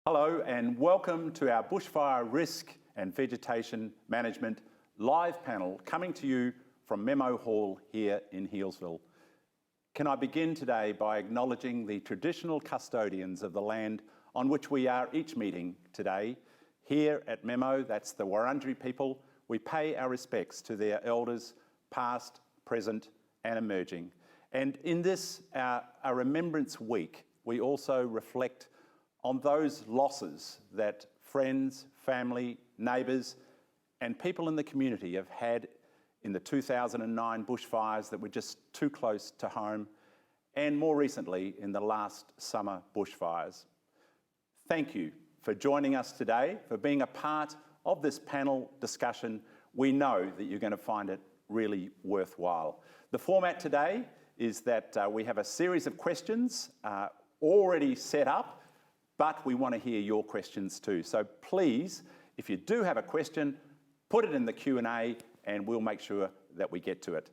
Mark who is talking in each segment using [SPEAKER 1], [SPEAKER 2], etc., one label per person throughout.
[SPEAKER 1] Hello and welcome to our Bushfire Risk and Vegetation Management live panel coming to you from Memo Hall here in Healesville. Can I begin today by acknowledging the traditional custodians of the land on which we are each meeting today. Here at Memo, that's the Wurundjeri people, we pay our respects to their elders, past, present and emerging. And in this, our Remembrance Week, we also reflect on those losses that friends, family, neighbours and people in the community have had in the 2009 bushfires that were just too close to home, and more recently in the last summer bushfires. Thank you for joining us today, for being a part of this panel discussion. We know that you're going to find it really worthwhile. The format today is that we have a series of questions already set up, but we want to hear your questions too. So please, if you do have a question, put it in the Q&A and we'll make sure that we get to it.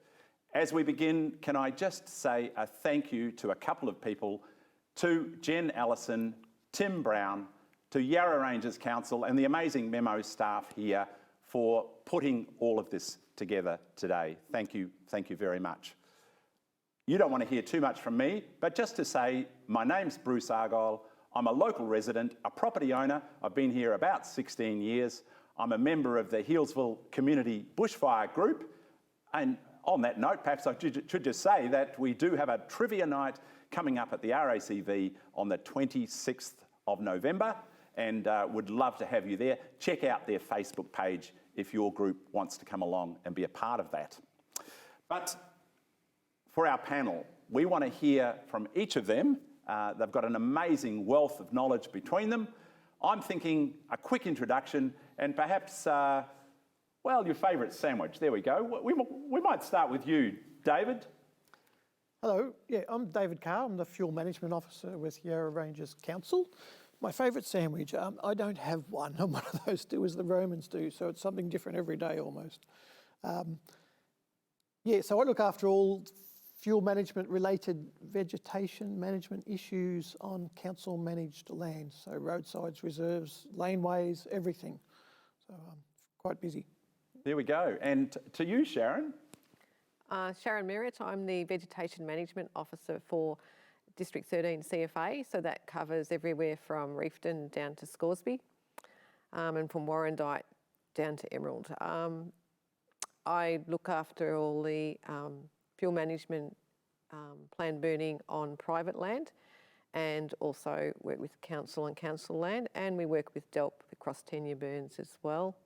[SPEAKER 1] As we begin, can I just say a thank you to a couple of people, to Jen Allison, Tim Brown, to Yarra Ranges Council and the amazing Memo staff here for putting all of this together today. Thank you very much. You don't want to hear too much from me, but just to say, my name's Bruce Argyle. I'm a local resident, a property owner. I've been here about 16 years. I'm a member of the Healesville Community Bushfire Group. And on that note, perhaps I should just say that we do have a trivia night coming up at the RACV on the 26th of November, and would love to have you there. Check out their Facebook page if your group wants to come along and be a part of that. But for our panel, we want to hear from each of them. They've got an amazing wealth of knowledge between them. I'm thinking a quick introduction and perhaps, well, your favourite sandwich. There we go. We might start with you, David.
[SPEAKER 2] Hello, I'm David Carr. I'm the Fuel Management Officer with Yarra Ranges Council. My favourite sandwich, I don't have one. I'm one of those do as the Romans do, so it's something different every day almost. So I look after all fuel management related vegetation management issues on council managed land. So roadsides, reserves, laneways, everything. So I'm quite busy.
[SPEAKER 1] There we go. And to you, Sharon.
[SPEAKER 3] Sharon Merritt, I'm the Vegetation Management Officer for District 13 CFA. So that covers everywhere from Reefton down to Scoresby and from Warrandyte down to Emerald. I look after all the fuel management planned burning on private land, and also work with council and council land, and we work with DELP across tenure burns as well.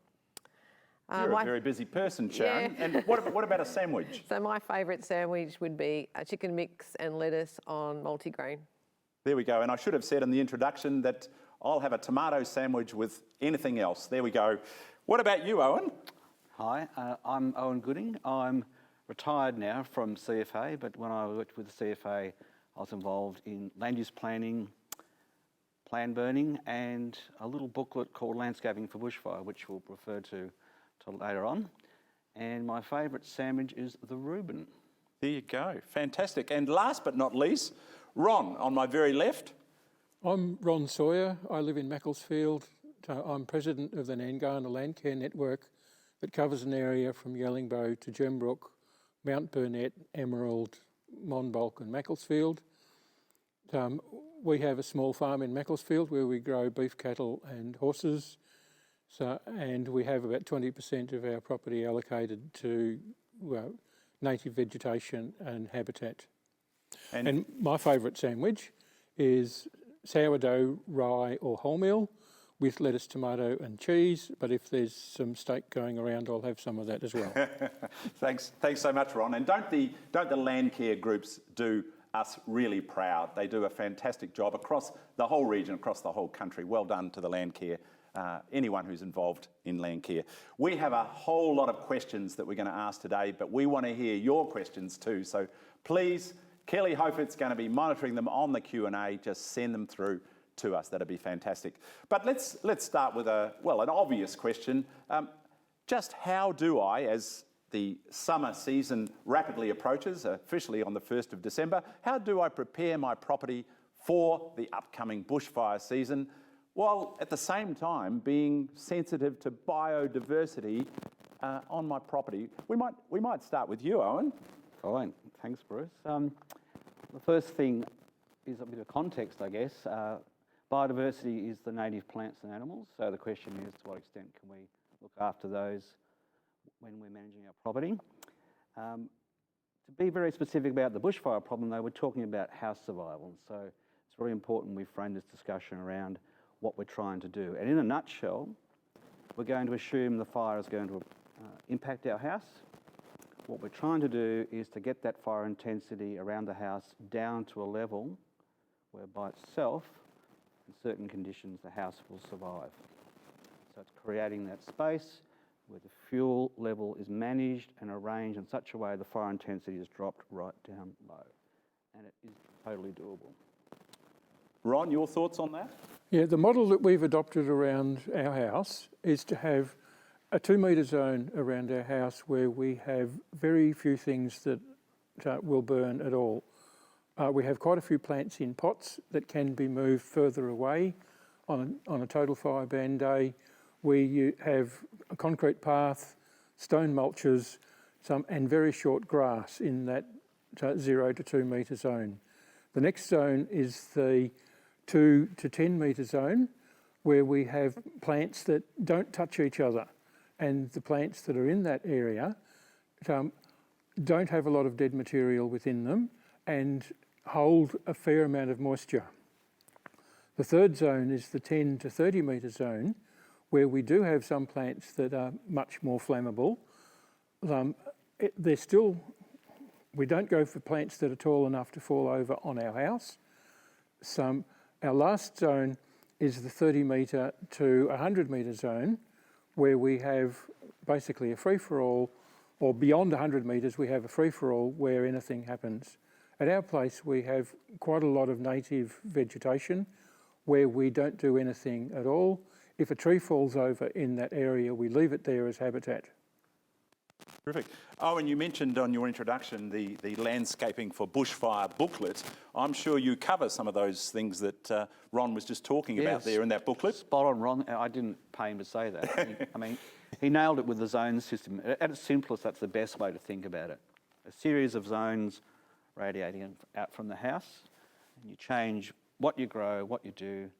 [SPEAKER 1] You're a very busy person, Sharon. Yeah. And what about a sandwich?
[SPEAKER 3] So my favourite sandwich would be a chicken mix and lettuce on multigrain.
[SPEAKER 1] There we go. And I should have said in the introduction that I'll have a tomato sandwich with anything else. There we go. What about you, Owen?
[SPEAKER 4] Hi, I'm Owen Gooding. I'm retired now from CFA, but when I worked with the CFA, I was involved in land use planning, plan burning, and a little booklet called Landscaping for Bushfire, which we'll refer to later on. And my favourite sandwich is the Reuben.
[SPEAKER 1] There you go, fantastic. And last but not least, Ron, on my very left.
[SPEAKER 5] I'm Ron Sawyer. I live in Macclesfield. I'm president of the Nangana Land Care Network that covers an area from Yellingbo to Gembrook, Mount Burnett, Emerald, Monbulk and Macclesfield. We have a small farm in Macclesfield where we grow beef cattle and horses. And we have about 20% of our property allocated to native vegetation and habitat. And my favourite sandwich is sourdough, rye or wholemeal with lettuce, tomato and cheese, but if there's some steak going around, I'll have some of that as well.
[SPEAKER 1] Thanks so much, Ron. And don't the land care groups do us really proud? They do a fantastic job across the whole region, across the whole country. Well done to the land care, anyone who's involved in land care. We have a whole lot of questions that we're going to ask today, but we want to hear your questions too. So please, Kelly Hofert's going to be monitoring them on the Q&A. Just send them through to us. That'd be fantastic. But let's start with an obvious question. Just how do I, as the summer season rapidly approaches, officially on the 1st of December, how do I prepare my property for the upcoming bushfire season? while at the same time being sensitive to biodiversity on my property. We might start with you, Owen.
[SPEAKER 4] Fine, thanks, Bruce. The first thing is a bit of context, I guess. Biodiversity is the native plants and animals, so the question is to what extent can we look after those when we're managing our property. To be very specific about the bushfire problem, though, we're talking about house survival, so it's really important we frame this discussion around what we're trying to do. And in a nutshell, we're going to assume the fire is going to impact our house. What we're trying to do is to get that fire intensity around the house down to a level where by itself, in certain conditions, the house will survive. So it's creating that space where the fuel level is managed and arranged in such a way the fire intensity is dropped right down low. And it is totally doable.
[SPEAKER 1] Ron, your thoughts on that?
[SPEAKER 5] Yeah, the model that we've adopted around our house is to have a 2 metre zone around our house where we have very few things that will burn at all. We have quite a few plants in pots that can be moved further away on a total fire ban day. We have a concrete path, stone mulches, and very short grass in that 0 to 2 metre zone. The next zone is the 2 to 10 metre zone where we have plants that don't touch each other, and the plants that are in that area don't have a lot of dead material within them and hold a fair amount of moisture. The third zone is the 10 to 30 metre zone where we do have some plants that are much more flammable. We don't go for plants that are tall enough to fall over on our house. Our last zone is the 30 metre to 100 metre zone where we have basically a free-for-all, or beyond 100 metres we have a free-for-all where anything happens. At our place we have quite a lot of native vegetation where we don't do anything at all. If a tree falls over in that area, we leave it there as habitat.
[SPEAKER 1] Terrific. Oh, and you mentioned on your introduction the Landscaping for Bushfire booklet. I'm sure you cover some of those things that Ron was just talking about there in that booklet.
[SPEAKER 4] Spot on, Ron. I didn't pay him to say that. He nailed it with the zone system. At its simplest, that's the best way to think about it. A series of zones radiating out from the house, and you change what you grow, what you do,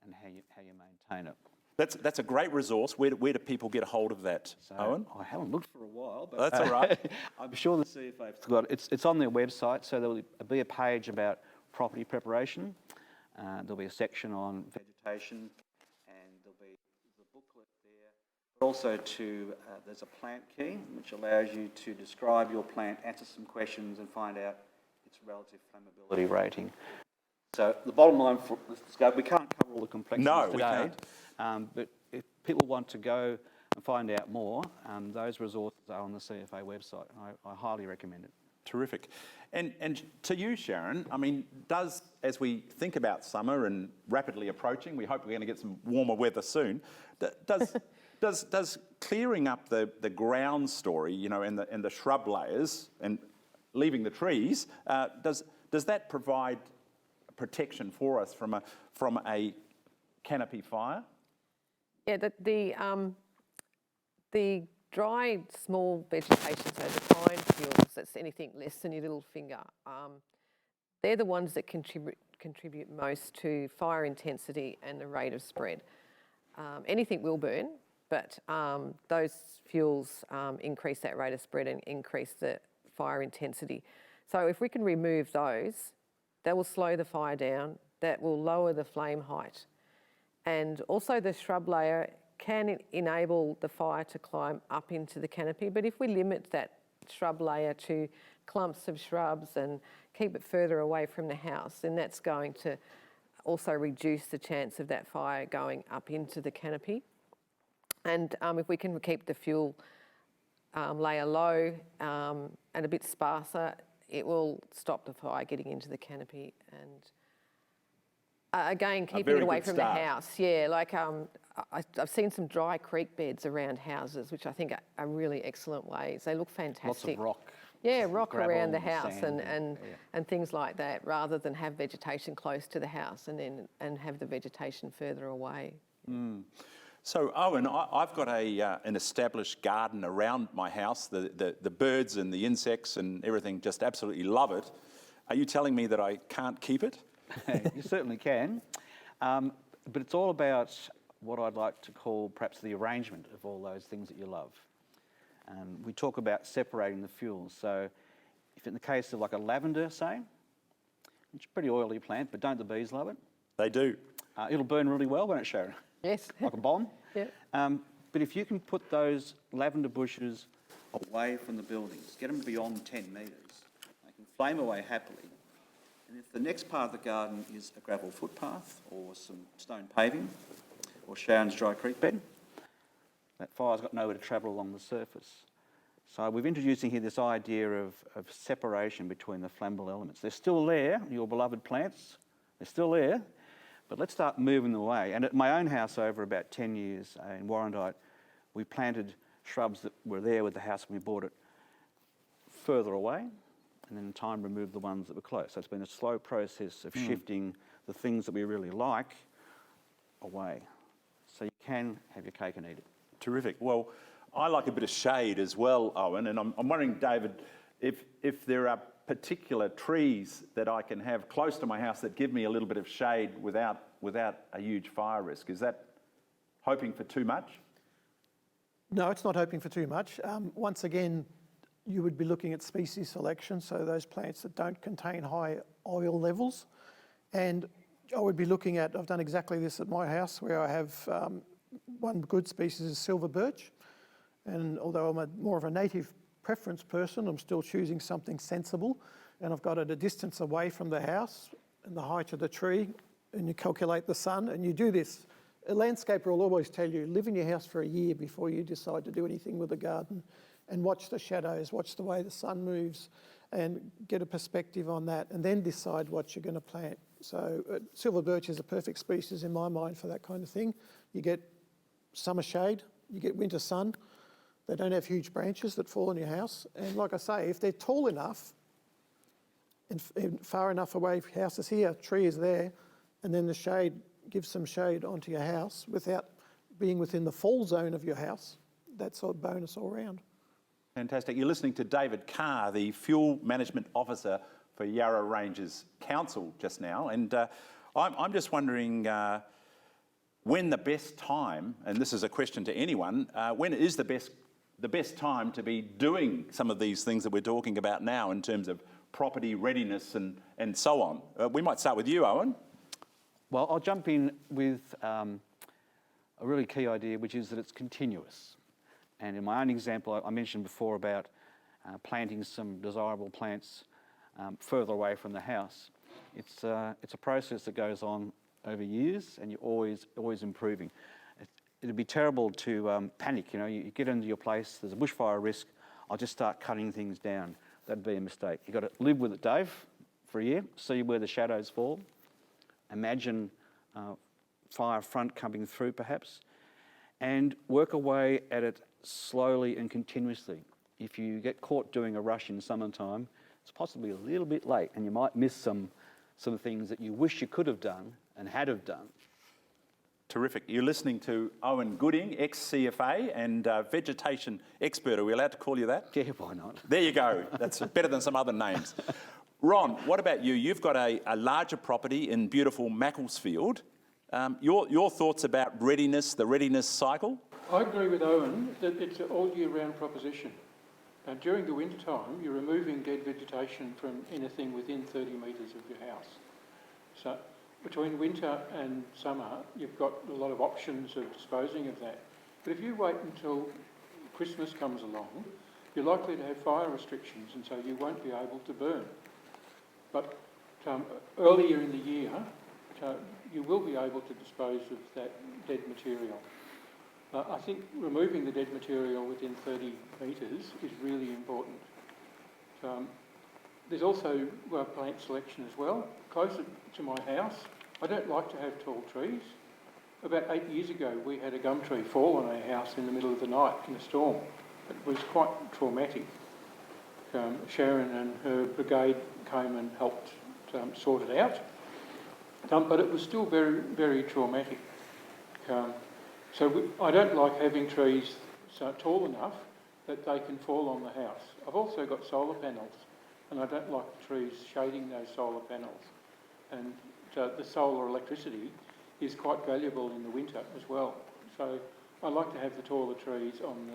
[SPEAKER 4] and how you maintain it.
[SPEAKER 1] That's a great resource. Where do people get a hold of that, Owen?
[SPEAKER 4] I haven't looked for a while, but
[SPEAKER 1] that's all right.
[SPEAKER 4] I'm sure the CFA's got it. It's on their website, so there'll be a page about property preparation. There'll be a section on vegetation, and there'll be the booklet there. But also there's a plant key, which allows you to describe your plant, answer some questions, and find out its relative flammability rating. So the bottom line for this discussion, we can't cover all the complexities today.
[SPEAKER 1] We can't.
[SPEAKER 4] But if people want to go and find out more, those resources are on the CFA website. I highly recommend it.
[SPEAKER 1] Terrific. And to you, Sharon, as we think about summer and rapidly approaching, we hope we're going to get some warmer weather soon, does clearing up the ground story, and the shrub layers and leaving the trees, does that provide protection for us from a canopy fire?
[SPEAKER 3] Yeah, the dry small vegetation, so the pine fuels, that's anything less than your little finger, they're the ones that contribute most to fire intensity and the rate of spread. Anything will burn, but those fuels increase that rate of spread and increase the fire intensity. So if we can remove those, that will slow the fire down, that will lower the flame height. And also the shrub layer can enable the fire to climb up into the canopy, but if we limit that shrub layer to clumps of shrubs and keep it further away from the house, then that's going to also reduce the chance of that fire going up into the canopy. And if we can keep the fuel layer low and a bit sparser, it will stop the fire getting into the canopy. And again, keeping it away from the house. Yeah, like I've seen some dry creek beds around houses, which I think are really excellent ways. They look fantastic.
[SPEAKER 4] Lots of rock.
[SPEAKER 3] Yeah, rock
[SPEAKER 4] gravel
[SPEAKER 3] around the
[SPEAKER 4] and
[SPEAKER 3] house
[SPEAKER 4] sand
[SPEAKER 3] and things like that, rather than have vegetation close to the house and have the vegetation further away.
[SPEAKER 1] So, Owen, I've got an established garden around my house. The birds and the insects and everything just absolutely love it. Are you telling me that I can't keep it?
[SPEAKER 4] You certainly can. But it's all about what I'd like to call perhaps the arrangement of all those things that you love. We talk about separating the fuels. So if in the case of like a lavender, say, it's a pretty oily plant, but don't the bees love it?
[SPEAKER 1] They do.
[SPEAKER 4] It'll burn really well, won't it, Sharon?
[SPEAKER 3] Yes.
[SPEAKER 4] Like a bomb.
[SPEAKER 3] Yeah.
[SPEAKER 4] But if you can put those lavender bushes away from the buildings, get them beyond 10 metres, they can flame away happily. And if the next part of the garden is a gravel footpath or some stone paving or Sharon's dry creek bed, that fire's got nowhere to travel along the surface. So we're introducing here this idea of separation between the flammable elements. They're still there, your beloved plants, they're still there, but let's start moving them away. And at my own house over about 10 years in Warrandyte, we planted shrubs that were there with the house when we bought it further away, and then in time removed the ones that were close. So it's been a slow process of shifting the things that we really like away. So you can have your cake and eat it.
[SPEAKER 1] Terrific. Well, I like a bit of shade as well, Owen, and I'm wondering, David, if there are particular trees that I can have close to my house that give me a little bit of shade without a huge fire risk. Is that hoping for too much?
[SPEAKER 2] No, it's not hoping for too much. Once again, you would be looking at species selection, so those plants that don't contain high oil levels. And I would be looking at, I've done exactly this at my house, where I have one good species is silver birch. And although I'm more of a native preference person, I'm still choosing something sensible. And I've got it a distance away from the house and the height of the tree, and you calculate the sun, and you do this. A landscaper will always tell you, live in your house for a year before you decide to do anything with the garden, and watch the shadows, watch the way the sun moves, and get a perspective on that, and then decide what you're going to plant. So silver birch is a perfect species in my mind for that kind of thing. You get summer shade, you get winter sun. They don't have huge branches that fall on your house. And like I say, if they're tall enough and far enough away, house is here, tree is there, and then the shade gives some shade onto your house without being within the fall zone of your house, that's a bonus all round.
[SPEAKER 1] Fantastic. You're listening to David Carr, the Fuel Management Officer for Yarra Ranges Council just now. And I'm just wondering when the best time, and this is a question to anyone, when is the best time to be doing some of these things that we're talking about now in terms of property readiness and so on? We might start with you, Owen.
[SPEAKER 4] Well, I'll jump in with a really key idea, which is that it's continuous. And in my own example, I mentioned before about planting some desirable plants further away from the house. It's a process that goes on over years, and you're always improving. It'd be terrible to panic. You get into your place, there's a bushfire risk, I'll just start cutting things down. That'd be a mistake. You've got to live with it, Dave, for a year, see where the shadows fall. Imagine fire front coming through, perhaps, and work away at it slowly and continuously. If you get caught doing a rush in summertime, it's possibly a little bit late, and you might miss some things that you wish you could have done and had have done.
[SPEAKER 1] Terrific. You're listening to Owen Gooding, ex-CFA and vegetation expert. Are we allowed to call you that?
[SPEAKER 4] Yeah, why not?
[SPEAKER 1] There you go. That's better than some other names. Ron, what about you? You've got a larger property in beautiful Macclesfield. Your thoughts about readiness, the readiness cycle?
[SPEAKER 5] I agree with Owen that it's an all year round proposition. During the winter time, you're removing dead vegetation from anything within 30 metres of your house. So between winter and summer, you've got a lot of options of disposing of that. But if you wait until Christmas comes along, you're likely to have fire restrictions, and so you won't be able to burn. But earlier in the year, you will be able to dispose of that dead material. I think removing the dead material within 30 metres is really important. There's also plant selection as well. Closer to my house, I don't like to have tall trees. About 8 years ago, we had a gum tree fall on our house in the middle of the night in a storm. It was quite traumatic. Sharon and her brigade came and helped sort it out. But it was still very, very traumatic. I don't like having trees so tall enough that they can fall on the house. I've also got solar panels, and I don't like the trees shading those solar panels. And the solar electricity is quite valuable in the winter as well. So I like to have the taller trees on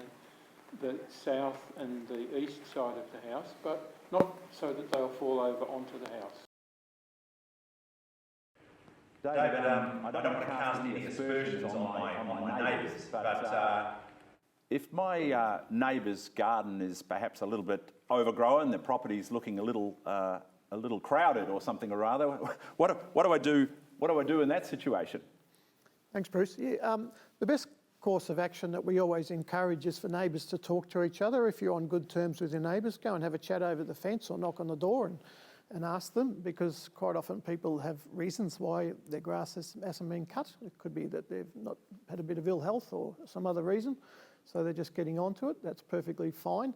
[SPEAKER 5] the south and the east side of the house, but not so that they'll fall over onto the house.
[SPEAKER 1] David, I don't want to cast any aspersions on my neighbours, but if my neighbour's garden is perhaps a little bit overgrown, the property's looking a little crowded or something or other, what do I do? What do I do in that situation?
[SPEAKER 2] Thanks, Bruce. Yeah, the best course of action that we always encourage is for neighbours to talk to each other. If you're on good terms with your neighbours, go and have a chat over the fence or knock on the door and ask them, because quite often people have reasons why their grass hasn't been cut. It could be that they've not had a bit of ill health or some other reason, so they're just getting onto it. That's perfectly fine.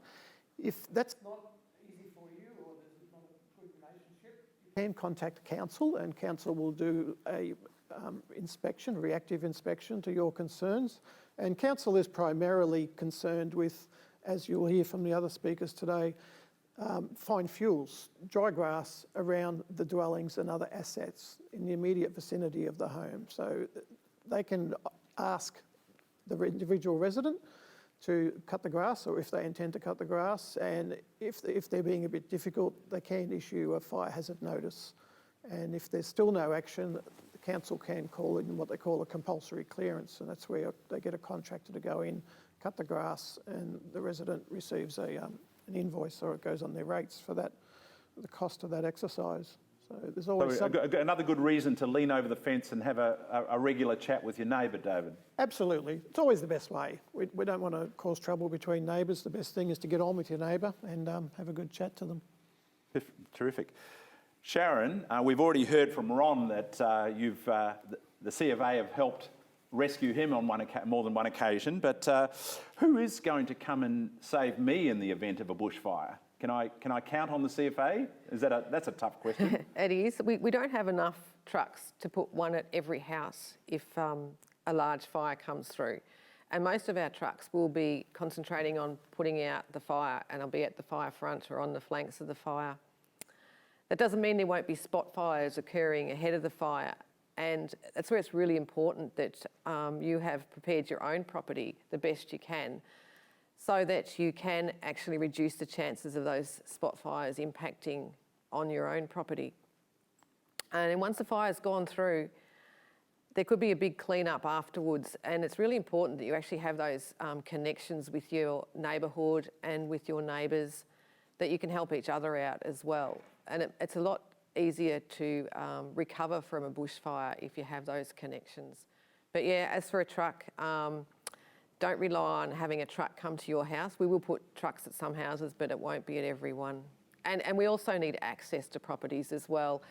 [SPEAKER 2] If that's not easy for you or there's not a good relationship, you can contact council, and council will do a inspection, reactive inspection to your concerns. And council is primarily concerned with, as you'll hear from the other speakers today, fine fuels, dry grass around the dwellings and other assets in the immediate vicinity of the home. So they can ask the individual resident to cut the grass, or if they intend to cut the grass, and if they're being a bit difficult, they can issue a fire hazard notice. And if there's still no action, the council can call in what they call a compulsory clearance, and that's where they get a contractor to go in, cut the grass, and the resident receives an invoice, or it goes on their rates for that, the cost of that exercise. So there's always
[SPEAKER 1] another good reason to lean over the fence and have a regular chat with your neighbour, David.
[SPEAKER 2] Absolutely. It's always the best way. We don't want to cause trouble between neighbours. The best thing is to get on with your neighbour and have a good chat to them.
[SPEAKER 1] Terrific. Sharon, we've already heard from Ron that the C of A have helped rescue him on more than one occasion, but who is going to come and save me in the event of a bushfire? Can I count on the CFA? That's a tough question.
[SPEAKER 3] It is. We don't have enough trucks to put one at every house if a large fire comes through. And most of our trucks will be concentrating on putting out the fire, and I'll be at the fire front or on the flanks of the fire. That doesn't mean there won't be spot fires occurring ahead of the fire. And that's where it's really important that you have prepared your own property the best you can, so that you can actually reduce the chances of those spot fires impacting on your own property. And then once the fire's gone through, there could be a big clean-up afterwards, and it's really important that you actually have those connections with your neighbourhood and with your neighbours, that you can help each other out as well. And it's a lot easier to recover from a bushfire if you have those connections. But yeah, as for a truck, don't rely on having a truck come to your house. We will put trucks at some houses, but it won't be at every one. And we also need access to properties as well.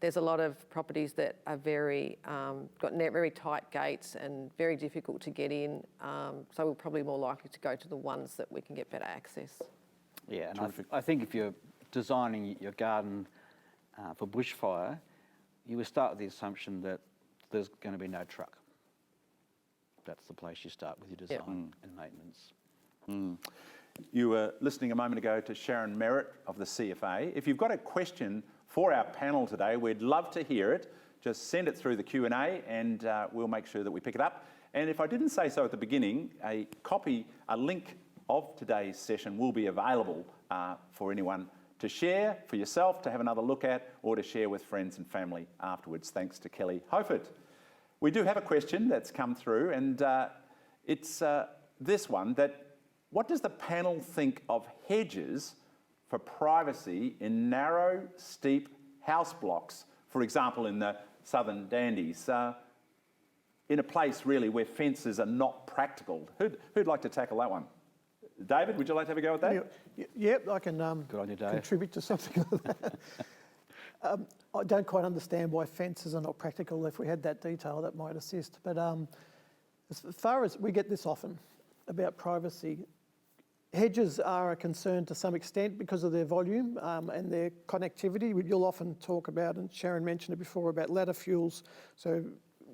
[SPEAKER 3] There's a lot of properties that are got very tight gates and very difficult to get in. So we're probably more likely to go to the ones that we can get better access.
[SPEAKER 4] Yeah, and I think if you're designing your garden for bushfire, you would start with the assumption that there's going to be no truck. That's the place you start with your design and maintenance.
[SPEAKER 1] You were listening a moment ago to Sharon Merritt of the CFA. If you've got a question for our panel today, we'd love to hear it. Just send it through the Q&A and we'll make sure that we pick it up. And if I didn't say so at the beginning, a link of today's session will be available for anyone to share, for yourself to have another look at, or to share with friends and family afterwards, thanks to Kelly Hofert. We do have a question that's come through, and it's this one, that what does the panel think of hedges for privacy in narrow, steep house blocks, for example, in the southern Dandies, in a place really where fences are not practical? Who'd like to tackle that one? David, would you like to have a go at that?
[SPEAKER 2] Yep, I can
[SPEAKER 4] Good on you, Dave.
[SPEAKER 2] contribute to something like that. I don't quite understand why fences are not practical. If we had that detail, that might assist. But as far as we get this often about privacy, Hedges are a concern to some extent because of their volume and their connectivity. You'll often talk about, and Sharon mentioned it before, about ladder fuels, so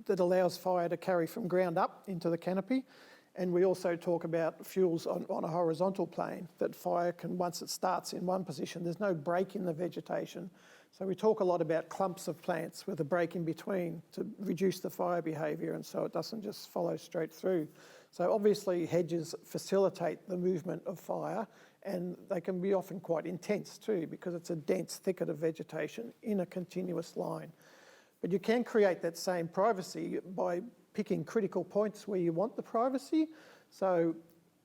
[SPEAKER 2] that allows fire to carry from ground up into the canopy. And we also talk about fuels on a horizontal plane, that fire can, once it starts in one position, there's no break in the vegetation. So we talk a lot about clumps of plants with a break in between to reduce the fire behaviour, and so it doesn't just follow straight through. So obviously hedges facilitate the movement of fire, and they can be often quite intense too, because it's a dense thicket of vegetation in a continuous line. But you can create that same privacy by picking critical points where you want the privacy. So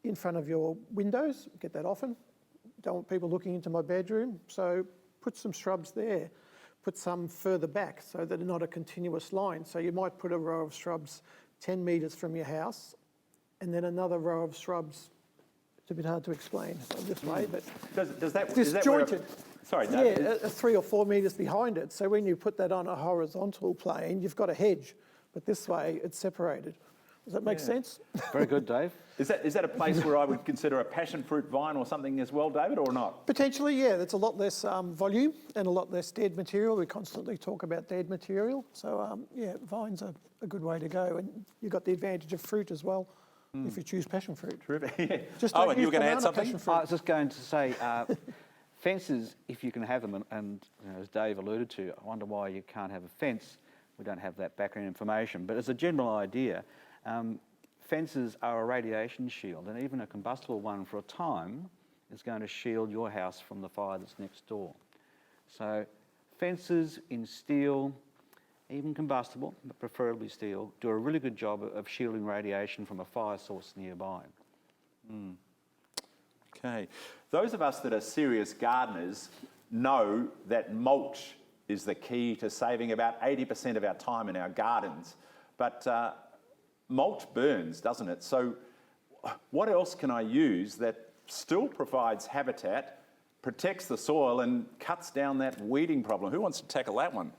[SPEAKER 2] in front of your windows, get that often. Don't want people looking into my bedroom, so put some shrubs there. Put some further back so that they're not a continuous line. So you might put a row of shrubs 10 metres from your house, and then another row of shrubs. It's a bit hard to explain this way, but
[SPEAKER 1] Does that
[SPEAKER 2] disjointed.
[SPEAKER 1] Sorry, Dave.
[SPEAKER 2] Yeah, 3 or 4 metres behind it. So when you put that on a horizontal plane, you've got a hedge, but this way it's separated. Does that make sense?
[SPEAKER 4] Very good, Dave.
[SPEAKER 1] Is that a place where I would consider a passion fruit vine or something as well, David, or not?
[SPEAKER 2] Potentially, yeah. There's a lot less volume and a lot less dead material. We constantly talk about dead material. So, yeah, vines are a good way to go. And you've got the advantage of fruit as well, if you choose passion fruit.
[SPEAKER 1] Terrific.
[SPEAKER 2] Just
[SPEAKER 1] Oh,
[SPEAKER 2] don't
[SPEAKER 1] and you were
[SPEAKER 2] use
[SPEAKER 1] going to add
[SPEAKER 2] banana
[SPEAKER 1] something?
[SPEAKER 2] passion fruit.
[SPEAKER 4] I was just going to say, fences, if you can have them, and you know, as Dave alluded to, I wonder why you can't have a fence. We don't have that background information. But as a general idea, fences are a radiation shield, and even a combustible one for a time is going to shield your house from the fire that's next door. So fences in steel, even combustible, but preferably steel, do a really good job of shielding radiation from a fire source nearby.
[SPEAKER 1] Okay. Those of us that are serious gardeners know that mulch is the key to saving about 80% of our time in our gardens. But mulch burns, doesn't it? So what else can I use that still provides habitat, protects the soil and cuts down that weeding problem? Who wants to tackle that one?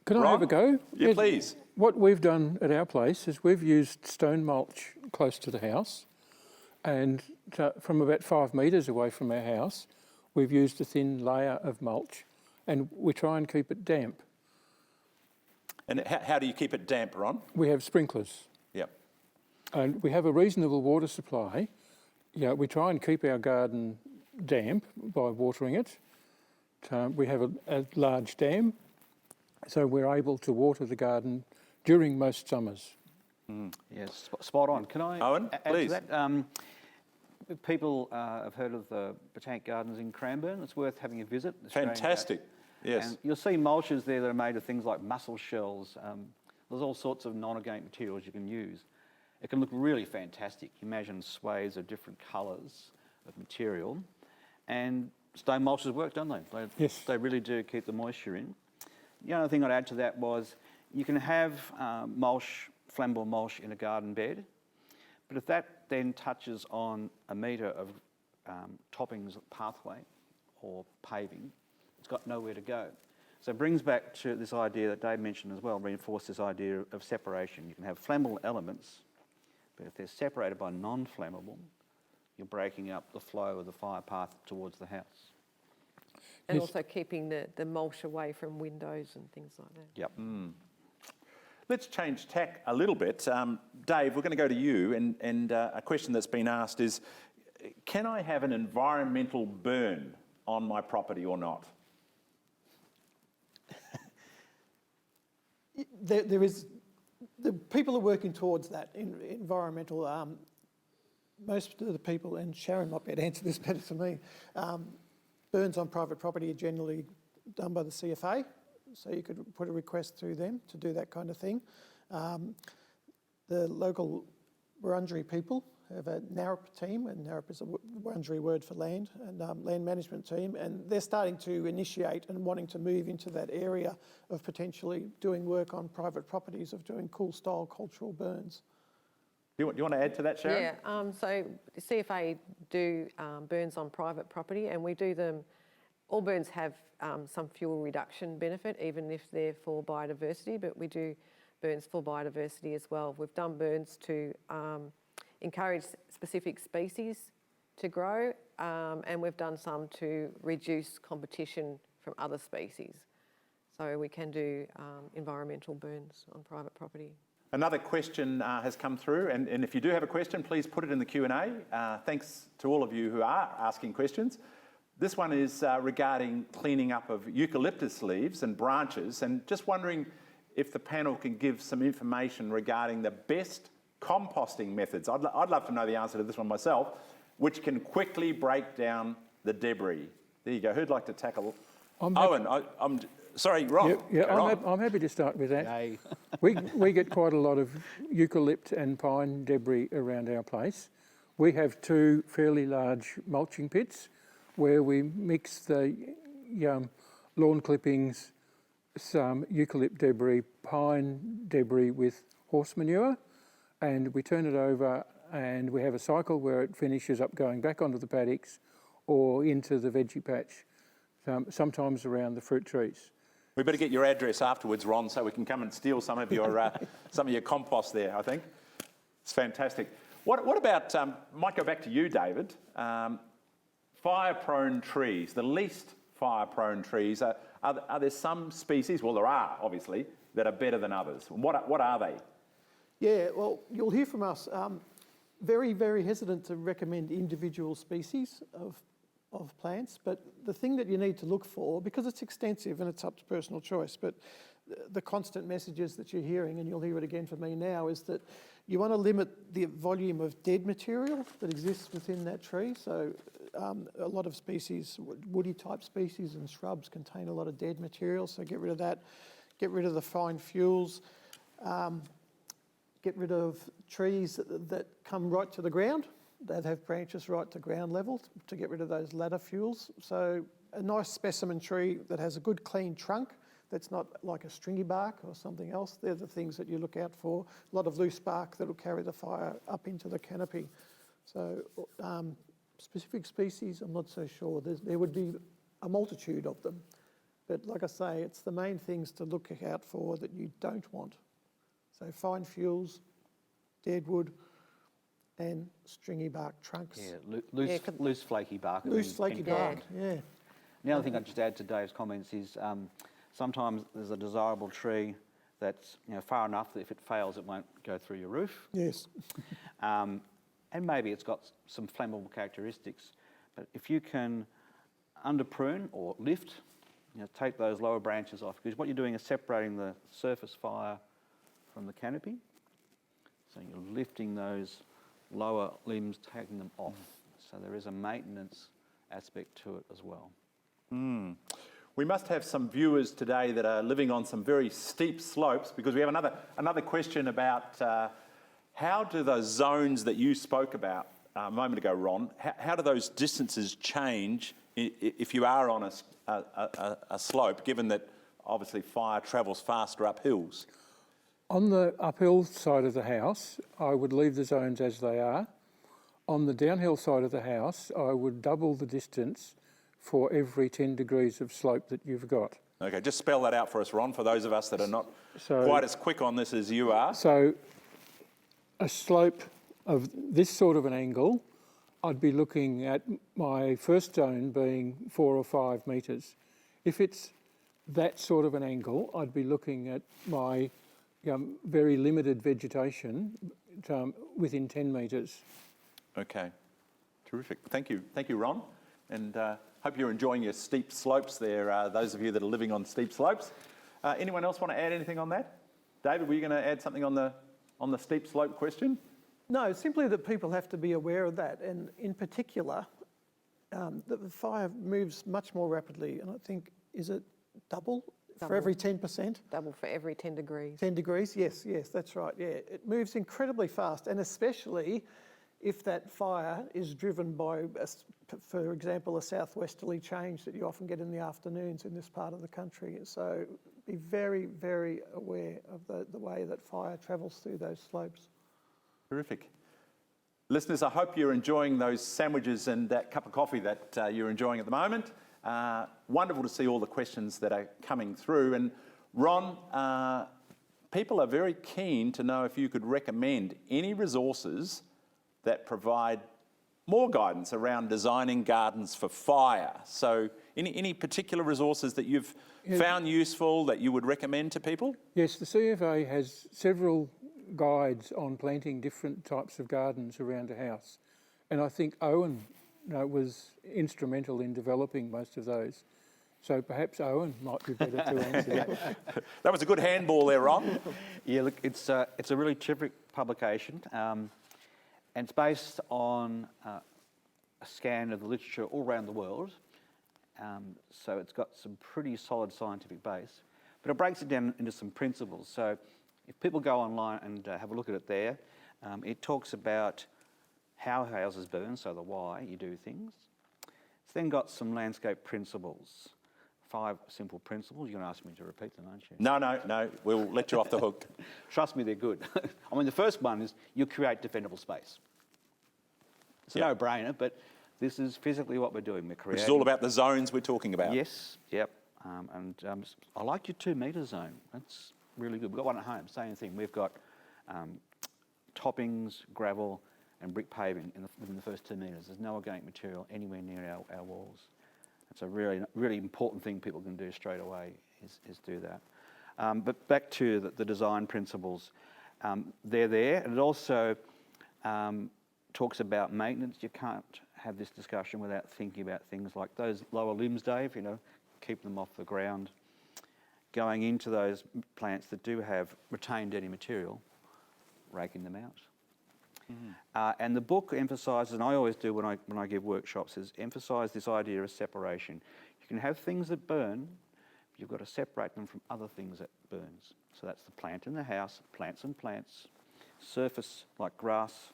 [SPEAKER 5] Can I have a go?
[SPEAKER 1] Yeah, please.
[SPEAKER 5] What we've done at our place is we've used stone mulch close to the house, and from about 5 metres away from our house, we've used a thin layer of mulch, and we try and keep it damp.
[SPEAKER 1] And how do you keep it damp, Ron?
[SPEAKER 5] We have sprinklers,
[SPEAKER 1] Yep.
[SPEAKER 5] and we have a reasonable water supply. Yeah, we try and keep our garden damp by watering it. We have a large dam, so we're able to water the garden during most summers.
[SPEAKER 4] Yes, spot on. Can I
[SPEAKER 1] Owen,
[SPEAKER 4] add
[SPEAKER 1] please.
[SPEAKER 4] to that? People have heard of the Botanic Gardens in Cranbourne. It's worth having a visit.
[SPEAKER 1] Fantastic. Yes.
[SPEAKER 4] And you'll see mulches there that are made of things like mussel shells. There's all sorts of non-organic materials you can use. It can look really fantastic. Imagine swathes of different colours of material. And stone mulches work, don't they?
[SPEAKER 5] Yes.
[SPEAKER 4] They really do keep the moisture in. The other thing I'd add to that was you can have mulch, flammable mulch in a garden bed, but if that then touches on a metre of toppings pathway or paving, it's got nowhere to go. So it brings back to this idea that Dave mentioned as well, reinforce this idea of separation. You can have flammable elements, but if they're separated by non-flammable, you're breaking up the flow of the fire path towards the house.
[SPEAKER 3] And
[SPEAKER 5] Yes.
[SPEAKER 3] also keeping the mulch away from windows and things like that.
[SPEAKER 4] Yep.
[SPEAKER 1] Let's change tack a little bit. Dave, we're going to go to you, and a question that's been asked is, can I have an environmental burn on my property or not?
[SPEAKER 2] There is, the people are working towards that in environmental. Most of the people, and Sharon might be able to answer this better than me, burns on private property are generally done by the CFA, so you could put a request through them to do that kind of thing. The local Wurundjeri people have a NARP team, and NARP is a Wurundjeri word for land, and land management team, and they're starting to initiate and wanting to move into that area of potentially doing work on private properties, of doing cool style cultural burns.
[SPEAKER 1] Do you want to add to that, Sharon?
[SPEAKER 3] Yeah, so CFA do burns on private property, and we do them, all burns have some fuel reduction benefit, even if they're for biodiversity, but we do burns for biodiversity as well. We've done burns to encourage specific species to grow, and we've done some to reduce competition from other species. So we can do environmental burns on private property.
[SPEAKER 1] Another question has come through, and if you do have a question, please put it in the Q&A. Thanks to all of you who are asking questions. This one is regarding cleaning up of eucalyptus leaves and branches, and just wondering if the panel can give some information regarding the best composting methods. I'd love to know the answer to this one myself, which can quickly break down the debris. There you go. Who'd like to tackle? Owen, I'm sorry, Ron.
[SPEAKER 5] I'm happy to start with that. We get quite a lot of eucalypt and pine debris around our place. We have 2 fairly large mulching pits where we mix the lawn clippings, some eucalypt debris, pine debris with horse manure, and we turn it over and we have a cycle where it finishes up going back onto the paddocks or into the veggie patch, sometimes around the fruit trees.
[SPEAKER 1] We better get your address afterwards, Ron, so we can come and steal some of your compost there, I think. It's fantastic. What about, might go back to you, David, fire-prone trees, the least fire-prone trees. Are there some species, well there are obviously, that are better than others? What are they?
[SPEAKER 2] Yeah, well, you'll hear from us. Very, very hesitant to recommend individual species of plants, but the thing that you need to look for, because it's extensive and it's up to personal choice, but the constant messages that you're hearing, and you'll hear it again from me now, is that you want to limit the volume of dead material that exists within that tree. So a lot of species, woody type species and shrubs contain a lot of dead material, so get rid of that. Get rid of the fine fuels. Get rid of trees that come right to the ground, that have branches right to ground level, to get rid of those ladder fuels. So a nice specimen tree that has a good clean trunk, that's not like a stringy bark or something else. They're the things that you look out for. A lot of loose bark that will carry the fire up into the canopy. So specific species, I'm not so sure. There would be a multitude of them. But like I say, it's the main things to look out for that you don't want. So fine fuels, dead wood, and stringy bark trunks.
[SPEAKER 4] Yeah, loose flaky bark.
[SPEAKER 2] Loose flaky bark, yeah.
[SPEAKER 4] The other thing I'd just add to Dave's comments is sometimes there's a desirable tree that's far enough that if it fails it won't go through your roof.
[SPEAKER 2] Yes.
[SPEAKER 4] And maybe it's got some flammable characteristics. But if you can under prune or lift, take those lower branches off, because what you're doing is separating the surface fire from the canopy. So you're lifting those lower limbs, taking them off. So there is a maintenance aspect to it as well.
[SPEAKER 1] We must have some viewers today that are living on some very steep slopes, because we have another question about how do those zones that you spoke about a moment ago, Ron, how do those distances change if you are on a slope, given that obviously fire travels faster up hills?
[SPEAKER 5] On the uphill side of the house, I would leave the zones as they are. On the downhill side of the house, I would double the distance for every 10 degrees of slope that you've got.
[SPEAKER 1] Okay, just spell that out for us, Ron, for those of us that are not quite as quick on this as you are.
[SPEAKER 5] So a slope of this sort of an angle, I'd be looking at my first zone being 4 or 5 metres. If it's that sort of an angle, I'd be looking at my very limited vegetation within 10 metres.
[SPEAKER 1] Okay, terrific. Thank you, Ron, and hope you're enjoying your steep slopes there, those of you that are living on steep slopes. Anyone else want to add anything on that? David, were you going to add something on the steep slope question?
[SPEAKER 2] No, simply that people have to be aware of that, and in particular, the fire moves much more rapidly, and I think, is it double for every 10%?
[SPEAKER 3] Double for every 10 degrees.
[SPEAKER 2] 10 degrees, yes, that's right, yeah. It moves incredibly fast, and especially if that fire is driven by, for example, a southwesterly change that you often get in the afternoons in this part of the country. So be very, very aware of the way that fire travels through those slopes.
[SPEAKER 1] Terrific. Listeners, I hope you're enjoying those sandwiches and that cup of coffee that you're enjoying at the moment. Wonderful to see all the questions that are coming through. And Ron, people are very keen to know if you could recommend any resources that provide more guidance around designing gardens for fire. So any particular resources that you've found useful that you would recommend to people?
[SPEAKER 5] Yes, the CFA has several guides on planting different types of gardens around a house. And I think Owen was instrumental in developing most of those. So perhaps Owen might be better to answer that.
[SPEAKER 1] That was a good handball there, Ron.
[SPEAKER 4] Yeah, look, it's a really terrific publication, and it's based on a scan of the literature all around the world. So it's got some pretty solid scientific base, but it breaks it down into some principles. So if people go online and have a look at it there, it talks about how houses burn, so the why you do things. It's then got some landscape principles. 5 simple principles. You're going to ask me to repeat them, aren't you?
[SPEAKER 1] No, we'll let you off the hook.
[SPEAKER 4] Trust me, they're good. I mean, the first one is you create defendable space. It's a no-brainer, but this is physically what we're doing. We're creating...
[SPEAKER 1] Which is all about the zones we're talking about.
[SPEAKER 4] Yes, yep. I like your 2 metre zone. That's really good. We've got one at home, same thing. We've got toppings, gravel and brick paving within the first 2 metres. There's no organic material anywhere near our walls. It's a really, really important thing people can do straight away is do that. But back to the design principles, they're there. And it also talks about maintenance. You can't have this discussion without thinking about things like those lower limbs, Dave, keep them off the ground. Going into those plants that do have retained any material, raking them out. And the book emphasises, and I always do when I give workshops, is emphasise this idea of separation. You can have things that burn, but you've got to separate them from other things that burns. So that's the plant in the house, plants and plants, surface like grass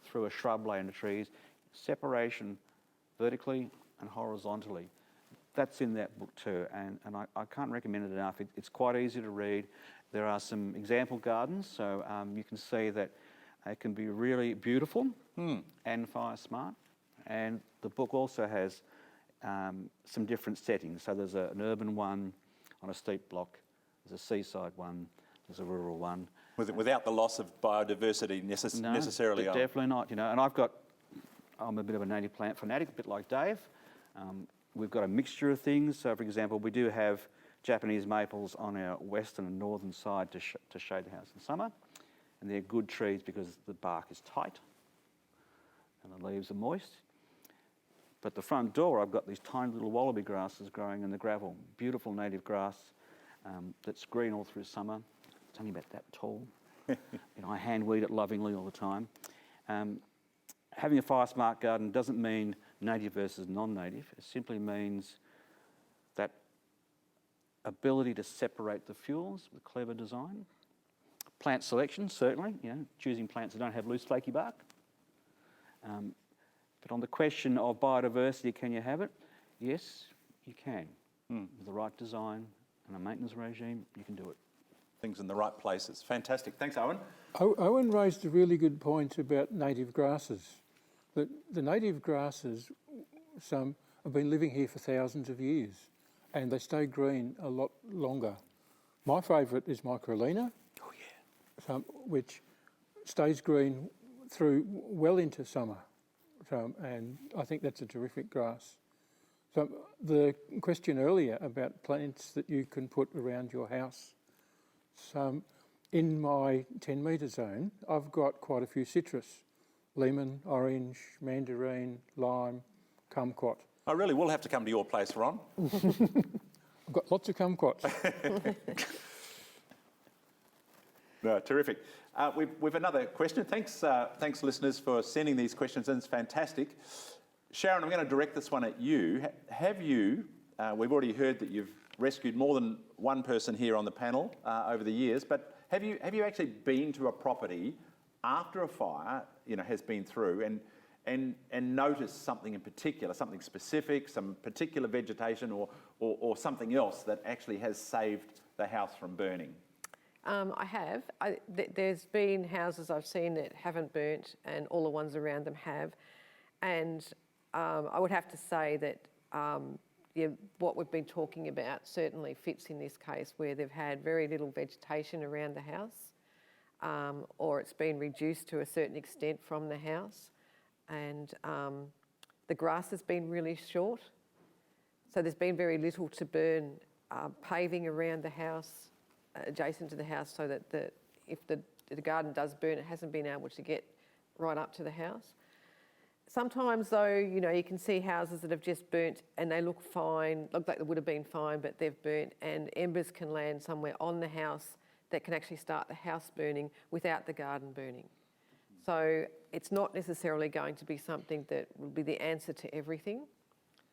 [SPEAKER 4] through a shrub layer into trees, separation vertically and horizontally. That's in that book too, and I can't recommend it enough. It's quite easy to read. There are some example gardens, so you can see that it can be really beautiful and fire smart. And the book also has some different settings. So there's an urban one on a steep block, there's a seaside one, there's a rural one.
[SPEAKER 1] Without the loss of biodiversity necessarily.
[SPEAKER 4] No, definitely not. And I'm a bit of a native plant fanatic, a bit like Dave. We've got a mixture of things. So for example, we do have Japanese maples on our western and northern side to shade the house in summer. And they're good trees because the bark is tight and the leaves are moist. But the front door, I've got these tiny little wallaby grasses growing in the gravel. Beautiful native grass that's green all through summer. It's only about that tall. I hand weed it lovingly all the time. Having a fire smart garden doesn't mean native versus non-native. It simply means that ability to separate the fuels with clever design. Plant selection, certainly, choosing plants that don't have loose flaky bark. But on the question of biodiversity, can you have it? Yes, you can. With the right design and a maintenance regime, you can do it.
[SPEAKER 1] Things in the right places. Fantastic. Thanks, Owen.
[SPEAKER 5] Owen raised a really good point about native grasses. The native grasses, some have been living here for thousands of years and they stay green a lot longer. My favourite is Microlina. Which stays green through well into summer, and I think that's a terrific grass. So the question earlier about plants that you can put around your house. So in my 10 metre zone, I've got quite a few citrus: lemon, orange, mandarin, lime, kumquat.
[SPEAKER 1] I really will have to come to your place, Ron.
[SPEAKER 5] I've got lots of kumquats.
[SPEAKER 1] No, terrific. We've another question. Thanks, listeners, for sending these questions in. It's fantastic. Sharon, I'm going to direct this one at you. Have you, we've already heard that you've rescued more than one person here on the panel over the years, but have you actually been to a property after a fire, has been through and noticed something in particular, something specific, some particular vegetation or something else that actually has saved the house from burning?
[SPEAKER 3] I have. There's been houses I've seen that haven't burnt and all the ones around them have. And I would have to say that what we've been talking about certainly fits in this case where they've had very little vegetation around the house or it's been reduced to a certain extent from the house. and the grass has been really short. So there's been very little to burn. Paving around the house, adjacent to the house, so that if the garden does burn, it hasn't been able to get right up to the house. Sometimes though, you can see houses that have just burnt and they look fine, look like they would have been fine, but they've burnt, and embers can land somewhere on the house that can actually start the house burning without the garden burning. So it's not necessarily going to be something that will be the answer to everything,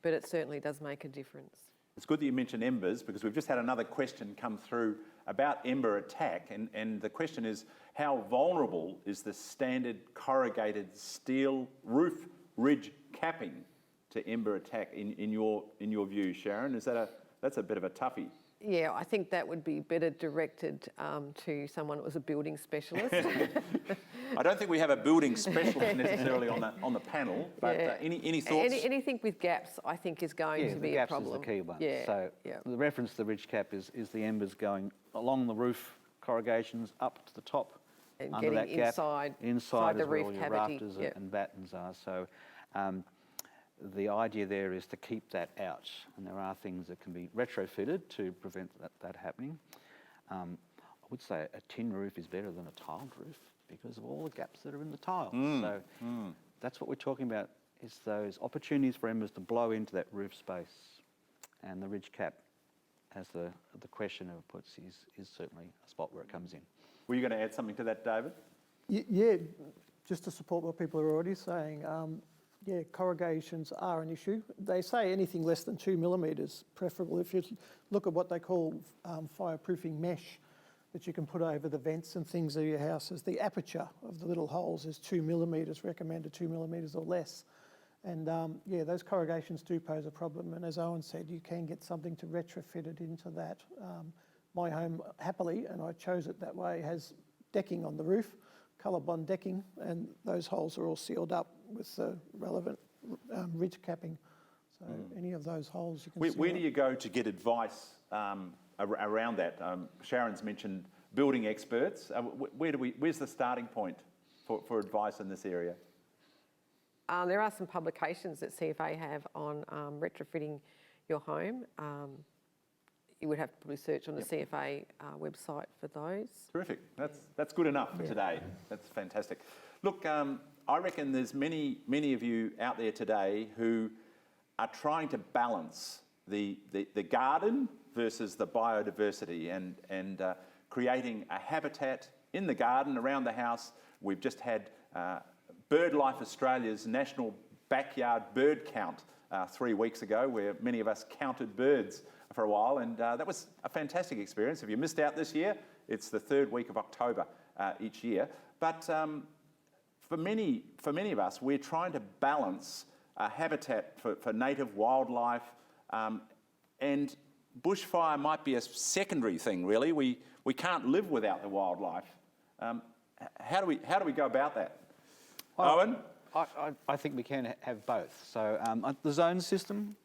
[SPEAKER 3] but it certainly does make a difference.
[SPEAKER 1] It's good that you mentioned embers, because we've just had another question come through about ember attack, and the question is, how vulnerable is the standard corrugated steel roof ridge capping to ember attack in your view, Sharon? That's a bit of a toughie.
[SPEAKER 3] Yeah, I think that would be better directed to someone that was a building specialist.
[SPEAKER 1] I don't think we have a building specialist necessarily on the panel, but any thoughts?
[SPEAKER 3] Anything with gaps, I think, is going to be a problem.
[SPEAKER 4] The gaps is the key one.
[SPEAKER 3] Yeah,
[SPEAKER 4] so the reference to the ridge cap is the embers going along the roof corrugations up to the top,
[SPEAKER 3] and
[SPEAKER 4] under
[SPEAKER 3] getting
[SPEAKER 4] that gap, inside
[SPEAKER 3] the
[SPEAKER 4] is where
[SPEAKER 3] roof
[SPEAKER 4] all your
[SPEAKER 3] cavity.
[SPEAKER 4] rafters and battens are. So the idea there is to keep that out, and there are things that can be retrofitted to prevent that happening. I would say a tin roof is better than a tiled roof because of all the gaps that are in the tiles. That's what we're talking about, is those opportunities for embers to blow into that roof space. And the ridge cap, as the questioner puts, is certainly a spot where it comes in.
[SPEAKER 1] Were you going to add something to that, David?
[SPEAKER 2] Yeah, just to support what people are already saying. Yeah, corrugations are an issue. They say anything less than 2 millimetres, preferable. If you look at what they call fireproofing mesh that you can put over the vents and things of your houses, the aperture of the little holes is 2 millimetres, recommended 2 millimetres or less. And yeah, those corrugations do pose a problem. And as Owen said, you can get something to retrofit it into that. My home, happily, and I chose it that way, has decking on the roof, colour-bond decking, and those holes are all sealed up with the relevant ridge capping. So any of those holes you can seal
[SPEAKER 1] Where do you go to get advice around that? Sharon's mentioned building experts. Where's the starting point for advice in this area?
[SPEAKER 3] There are some publications that CFA have on retrofitting your home. You would have to probably search on the CFA website for those.
[SPEAKER 1] Terrific. That's good enough for today. That's fantastic. Look, I reckon there's many of you out there today who are trying to balance the garden versus the biodiversity and creating a habitat in the garden around the house. We've just had BirdLife Australia's national backyard bird count 3 weeks ago, where many of us counted birds for a while, and that was a fantastic experience. If you missed out this year, it's the 3rd week of October each year. But for many of us, we're trying to balance a habitat for native wildlife, and bushfire might be a secondary thing, really. We can't live without the wildlife. How do we go about that? Owen?
[SPEAKER 4] I think we can have both. So the zone system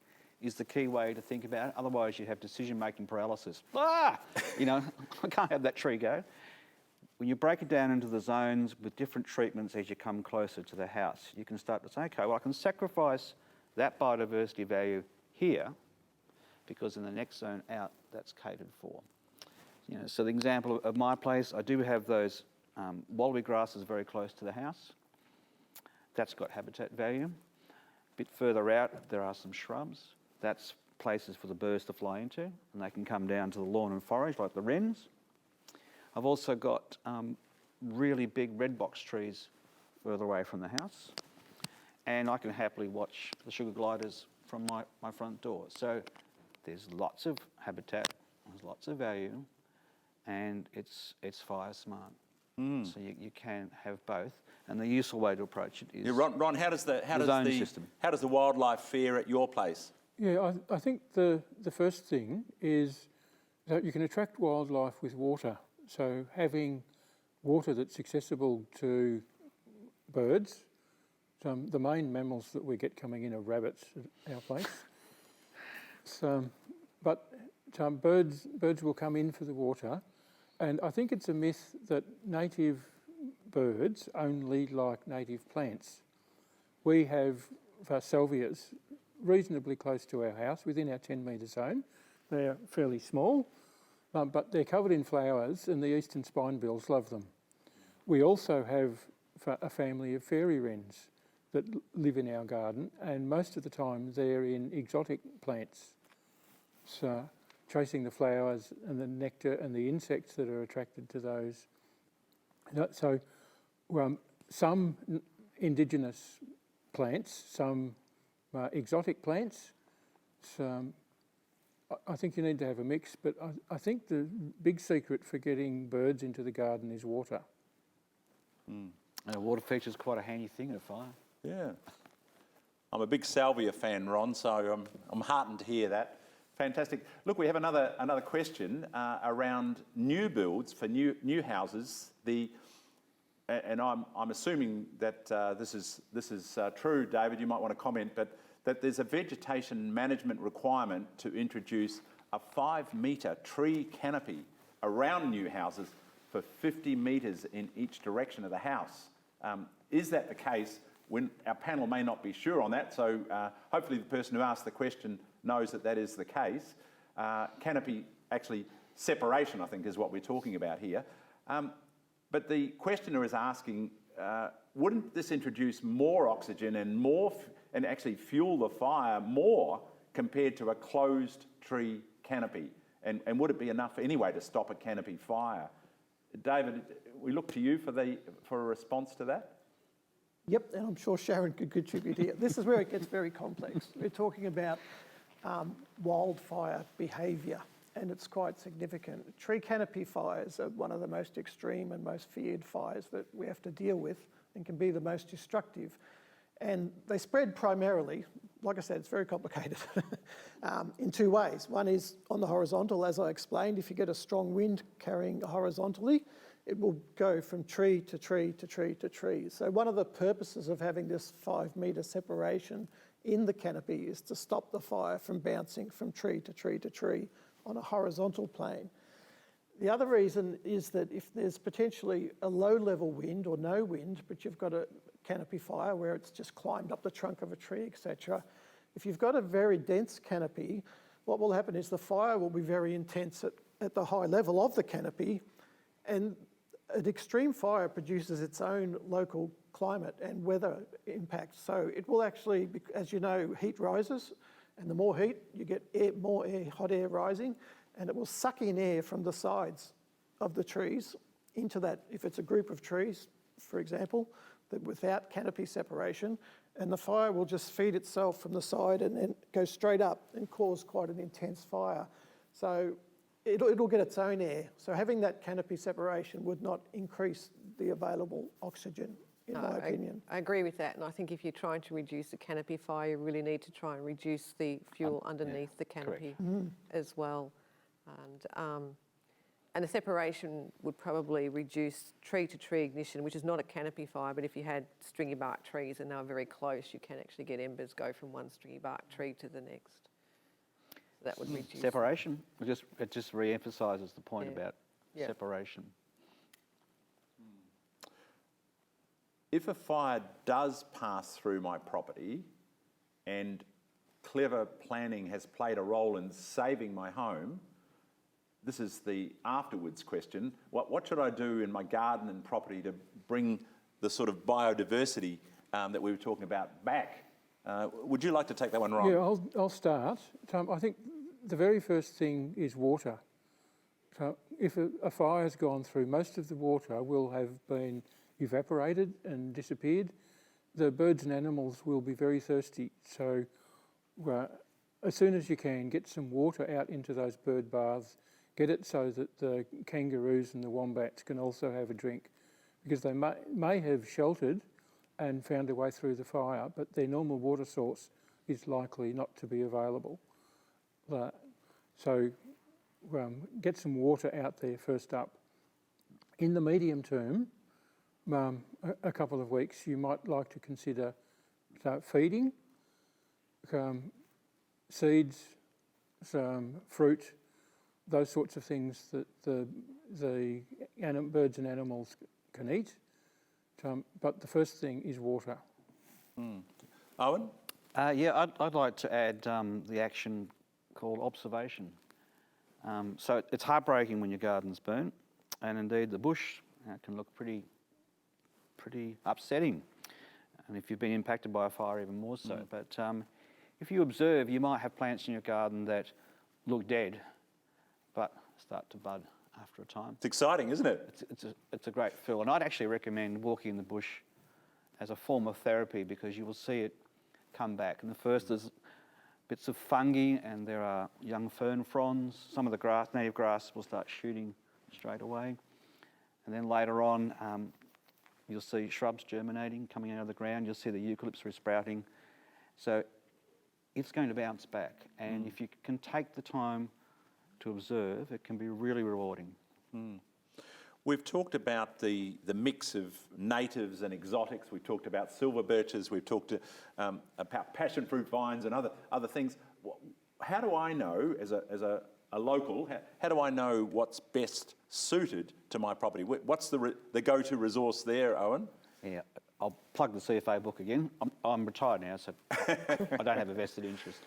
[SPEAKER 4] is the key way to think about it. Otherwise, you have decision-making paralysis. I can't have that tree go. When you break it down into the zones with different treatments as you come closer to the house, you can start to say, okay, well, I can sacrifice that biodiversity value here because in the next zone out, that's catered for. So the example of my place, I do have those wallaby grasses very close to the house. That's got habitat value. A bit further out, there are some shrubs. That's places for the birds to fly into, and they can come down to the lawn and forage like the wrens. I've also got really big red box trees further away from the house, and I can happily watch the sugar gliders from my front door. So there's lots of habitat, there's lots of value, and it's fire smart. So you can have both, and the useful way to approach it is
[SPEAKER 1] Ron, how does the wildlife fare at your place?
[SPEAKER 5] Yeah, I think the first thing is that you can attract wildlife with water. So having water that's accessible to birds, the main mammals that we get coming in are rabbits at our place. But birds will come in for the water, and I think it's a myth that native birds only like native plants. We have salvias reasonably close to our house, within our 10-metre zone. They're fairly small, but they're covered in flowers, and the eastern spinebills love them. We also have a family of fairy wrens that live in our garden, and most of the time they're in exotic plants, so chasing the flowers and the nectar and the insects that are attracted to those. So some indigenous plants, some exotic plants. I think you need to have a mix, but I think the big secret for getting birds into the garden is water.
[SPEAKER 4] And a water feature is quite a handy thing in a fire.
[SPEAKER 1] Yeah. I'm a big salvia fan, Ron, so I'm heartened to hear that. Fantastic. Look, we have another question around new builds for new houses. And I'm assuming that this is true, David. You might want to comment, but that there's a vegetation management requirement to introduce a 5-metre tree canopy around new houses for 50 metres in each direction of the house. Is that the case? When our panel may not be sure on that, so hopefully the person who asked the question knows that is the case. Canopy, actually, separation, I think, is what we're talking about here. But the questioner is asking, wouldn't this introduce more oxygen and actually fuel the fire more compared to a closed tree canopy? And would it be enough anyway to stop a canopy fire? David, we look to you for a response to that.
[SPEAKER 2] Yep, and I'm sure Sharon could contribute here. This is where it gets very complex. We're talking about wildfire behaviour, and it's quite significant. Tree canopy fires are one of the most extreme and most feared fires that we have to deal with and can be the most destructive. And they spread primarily, like I said, it's very complicated, in two ways. One is on the horizontal, as I explained. If you get a strong wind carrying horizontally, it will go from tree to tree to tree to tree. So one of the purposes of having this 5-metre separation in the canopy is to stop the fire from bouncing from tree to tree to tree on a horizontal plane. The other reason is that if there's potentially a low-level wind or no wind, but you've got a canopy fire where it's just climbed up the trunk of a tree, etc., if you've got a very dense canopy, what will happen is the fire will be very intense at the high level of the canopy, and an extreme fire produces its own local climate and weather impacts. So it will actually, as you know, heat rises, and the more heat, you get more hot air rising, and it will suck in air from the sides of the trees into that, if it's a group of trees, for example, that without canopy separation, and the fire will just feed itself from the side and then go straight up and cause quite an intense fire. So it'll get its own air. So having that canopy separation would not increase the available oxygen, in my opinion.
[SPEAKER 3] I agree with that, and I think if you're trying to reduce a canopy fire, you really need to try and reduce the fuel underneath the canopy as well. And the separation would probably reduce tree-to-tree ignition, which is not a canopy fire, but if you had stringy bark trees and they were very close, you can actually get embers go from one stringy bark tree to the next. So that would reduce...
[SPEAKER 4] Separation, it just re-emphasises the point about separation.
[SPEAKER 1] If a fire does pass through my property and clever planning has played a role in saving my home, this is the afterwards question. What should I do in my garden and property to bring the sort of biodiversity that we were talking about back? Would you like to take that one, Ron?
[SPEAKER 5] Yeah, I'll start. I think the very first thing is water. So if a fire's gone through, most of the water will have been evaporated and disappeared. The birds and animals will be very thirsty. So as soon as you can, get some water out into those bird baths. Get it so that the kangaroos and the wombats can also have a drink, because they may have sheltered and found a way through the fire, but their normal water source is likely not to be available. So get some water out there first up. In the medium term, a couple of weeks, you might like to consider feeding, seeds, some fruit, those sorts of things that the birds and animals can eat. But the first thing is water.
[SPEAKER 1] Owen?
[SPEAKER 4] Yeah, I'd like to add the action called observation. So it's heartbreaking when your garden's burnt, and indeed the bush can look pretty upsetting. And if you've been impacted by a fire, even more so. But if you observe, you might have plants in your garden that look dead, but start to bud after a time.
[SPEAKER 1] It's exciting, isn't it?
[SPEAKER 4] It's a great feel, and I'd actually recommend walking in the bush as a form of therapy, because you will see it come back. And the first is bits of fungi, and there are young fern fronds. Some of the native grass will start shooting straight away. And then later on, you'll see shrubs germinating, coming out of the ground. You'll see the eucalyptus resprouting. So it's going to bounce back. And if you can take the time to observe, it can be really rewarding.
[SPEAKER 1] We've talked about the mix of natives and exotics. We've talked about silver birches. We've talked about passion fruit vines and other things. How do I know, as a local, how do I know what's best suited to my property? What's the go-to resource there, Owen?
[SPEAKER 4] Yeah, I'll plug the CFA book again. I'm retired now, so I don't have a vested interest.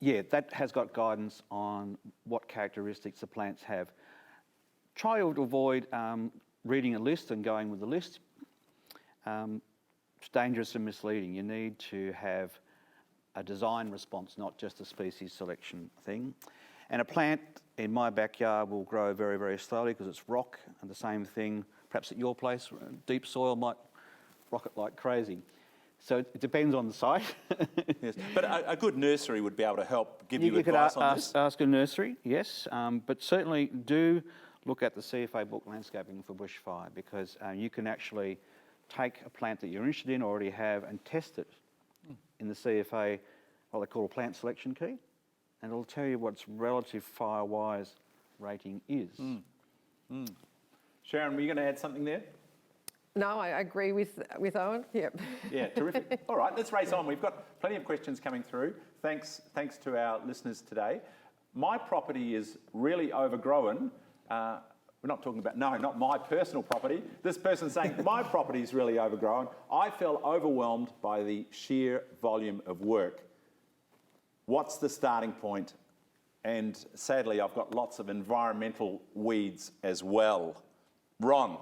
[SPEAKER 4] Yeah, that has got guidance on what characteristics the plants have. Try to avoid reading a list and going with the list. It's dangerous and misleading. You need to have a design response, not just a species selection thing. And a plant in my backyard will grow very, very slowly because it's rock, and the same thing perhaps at your place, deep soil might rocket like crazy. So it depends on the site.
[SPEAKER 1] Yes. But a good nursery would be able to help give you
[SPEAKER 4] could
[SPEAKER 1] advice on this?
[SPEAKER 4] Ask a nursery, yes, but certainly do look at the CFA book, Landscaping for Bushfire, because you can actually take a plant that you're interested in, or already have, and test it in the CFA, what they call a plant selection key, and it'll tell you what its relative fire-wise rating is.
[SPEAKER 1] Sharon, were you going to add something there?
[SPEAKER 3] No, I agree with Owen. Yep.
[SPEAKER 1] Yeah, terrific. All right, let's race on. We've got plenty of questions coming through. Thanks to our listeners today. My property is really overgrown. We're not talking about, no, not my personal property. This person's saying, my property is really overgrown. I feel overwhelmed by the sheer volume of work. What's the starting point? And sadly, I've got lots of environmental weeds as well. Ron,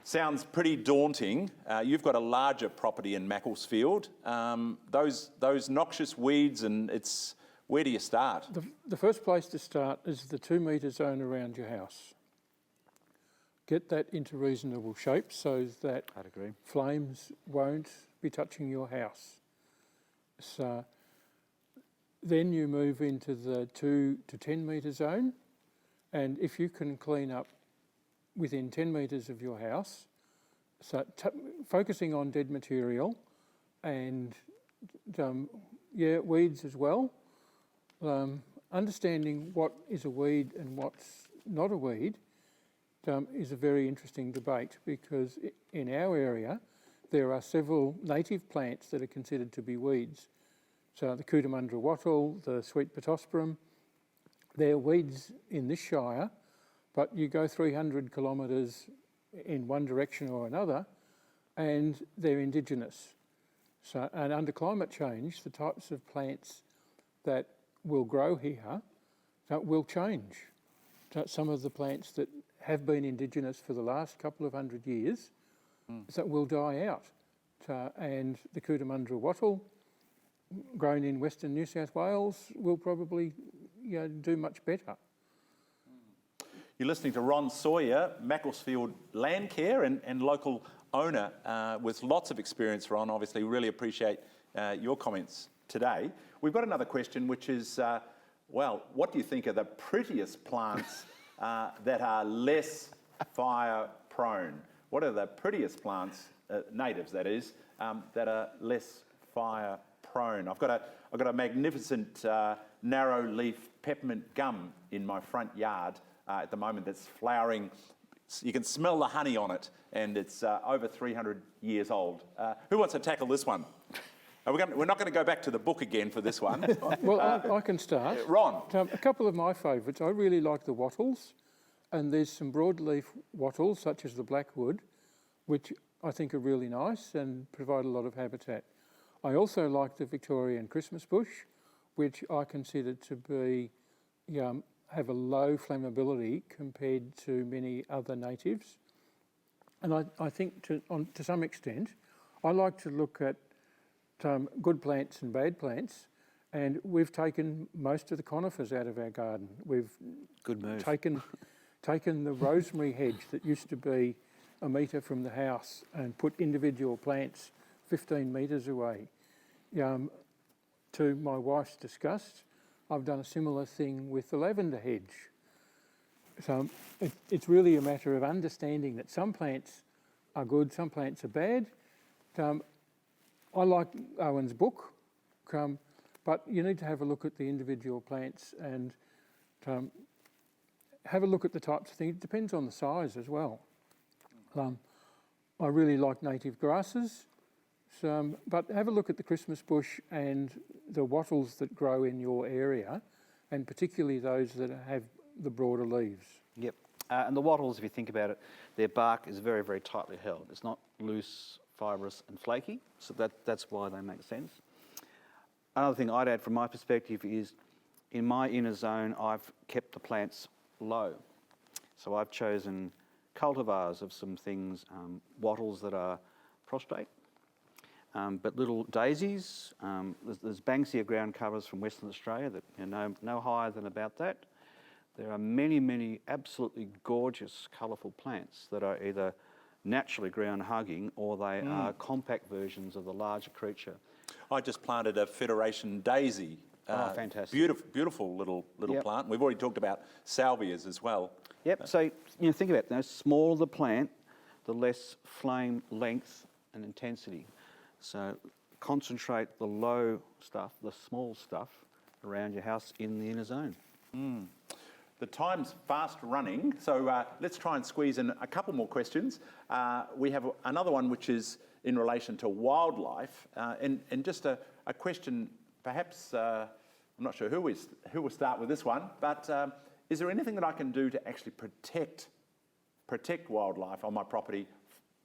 [SPEAKER 1] sounds pretty daunting. You've got a larger property in Macclesfield. Those noxious weeds, and where do you start?
[SPEAKER 5] The first place to start is the 2 metre zone around your house. Get that into reasonable shape so that
[SPEAKER 4] I'd agree.
[SPEAKER 5] flames won't be touching your house. So then you move into the 2 to 10 metre zone, and if you can clean up within 10 metres of your house, so focusing on dead material and weeds as well. Understanding what is a weed and what's not a weed is a very interesting debate, because in our area there are several native plants that are considered to be weeds. So the Cootamundra wattle, the sweet pittosporum, they're weeds in this shire, but you go 300 kilometres in one direction or another and they're indigenous. So, and under climate change, the types of plants that will grow here will change. So some of the plants that have been indigenous for the last couple of 100 years will die out. And the Cootamundra wattle, grown in Western New South Wales, will probably do much better.
[SPEAKER 1] You're listening to Ron Sawyer, Macclesfield Land Care and local owner with lots of experience, Ron. Obviously, really appreciate your comments today. We've got another question, which is, what do you think are the prettiest plants that are less fire prone? What are the prettiest plants, natives that is, that are less fire prone? I've got a magnificent narrow leaf peppermint gum in my front yard at the moment that's flowering. You can smell the honey on it, and it's over 300 years old. Who wants to tackle this one? We're not going to go back to the book again for this one.
[SPEAKER 5] Well, I can start.
[SPEAKER 1] Ron.
[SPEAKER 5] A couple of my favourites. I really like the wattles, and there's some broadleaf wattles, such as the blackwood, which I think are really nice and provide a lot of habitat. I also like the Victorian Christmas bush, which I consider to be have a low flammability compared to many other natives. And I think to some extent, I like to look at good plants and bad plants, and we've taken most of the conifers out of our garden. We've
[SPEAKER 4] Good move.
[SPEAKER 5] taken the rosemary hedge that used to be a metre from the house and put individual plants 15 metres away. To my wife's disgust, I've done a similar thing with the lavender hedge. So it's really a matter of understanding that some plants are good, some plants are bad. I like Owen's book, but you need to have a look at the individual plants and have a look at the types of things. It depends on the size as well. I really like native grasses, but have a look at the Christmas bush and the wattles that grow in your area, and particularly those that have the broader leaves.
[SPEAKER 4] Yep. And the wattles, if you think about it, their bark is very, very tightly held. It's not loose, fibrous and flaky, so that's why they make sense. Another thing I'd add from my perspective is, in my inner zone, I've kept the plants low. So I've chosen cultivars of some things, wattles that are prostrate, but little daisies. There's Banksia ground covers from Western Australia that are no higher than about that. There are many, many absolutely gorgeous, colourful plants that are either naturally ground hugging or they are compact versions of the larger creature.
[SPEAKER 1] I just planted a Federation daisy.
[SPEAKER 4] Fantastic.
[SPEAKER 1] Beautiful little
[SPEAKER 4] Yep.
[SPEAKER 1] plant. We've already talked about salvias as well.
[SPEAKER 4] Yep, so think about it. The smaller the plant, the less flame length and intensity. So concentrate the low stuff, the small stuff, around your house in the inner zone.
[SPEAKER 1] The time's fast running, so let's try and squeeze in a couple more questions. We have another one which is in relation to wildlife, and just a question, perhaps, I'm not sure who will start with this one, but is there anything that I can do to actually protect wildlife on my property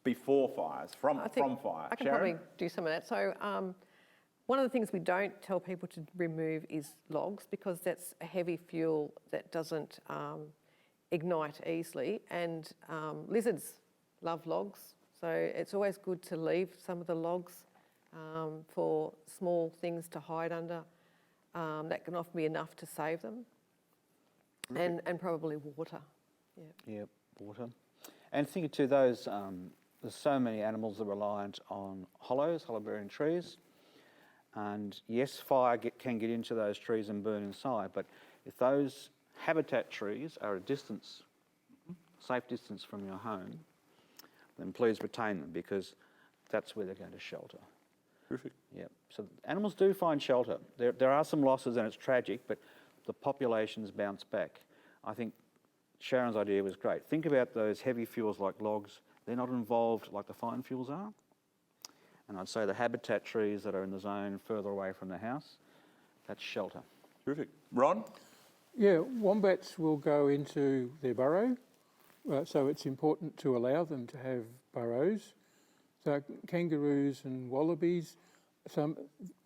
[SPEAKER 1] before fires, from fire?
[SPEAKER 3] I can
[SPEAKER 1] Sharon?
[SPEAKER 3] probably do some of that. So one of the things we don't tell people to remove is logs, because that's a heavy fuel that doesn't ignite easily, and lizards love logs. So it's always good to leave some of the logs for small things to hide under. That can often be enough to save them. And probably water.
[SPEAKER 4] Yep, water. And think too, there's so many animals that are reliant on hollow-bearing trees. And yes, fire can get into those trees and burn inside, but if those habitat trees are a distance, safe distance from your home, then please retain them, because that's where they're going to shelter.
[SPEAKER 1] Terrific.
[SPEAKER 4] Yep. So animals do find shelter. There are some losses and it's tragic, but the populations bounce back. I think Sharon's idea was great. Think about those heavy fuels like logs. They're not involved like the fine fuels are. And I'd say the habitat trees that are in the zone further away from the house, that's shelter.
[SPEAKER 1] Terrific. Ron?
[SPEAKER 5] Yeah, wombats will go into their burrow, so it's important to allow them to have burrows. So kangaroos and wallabies,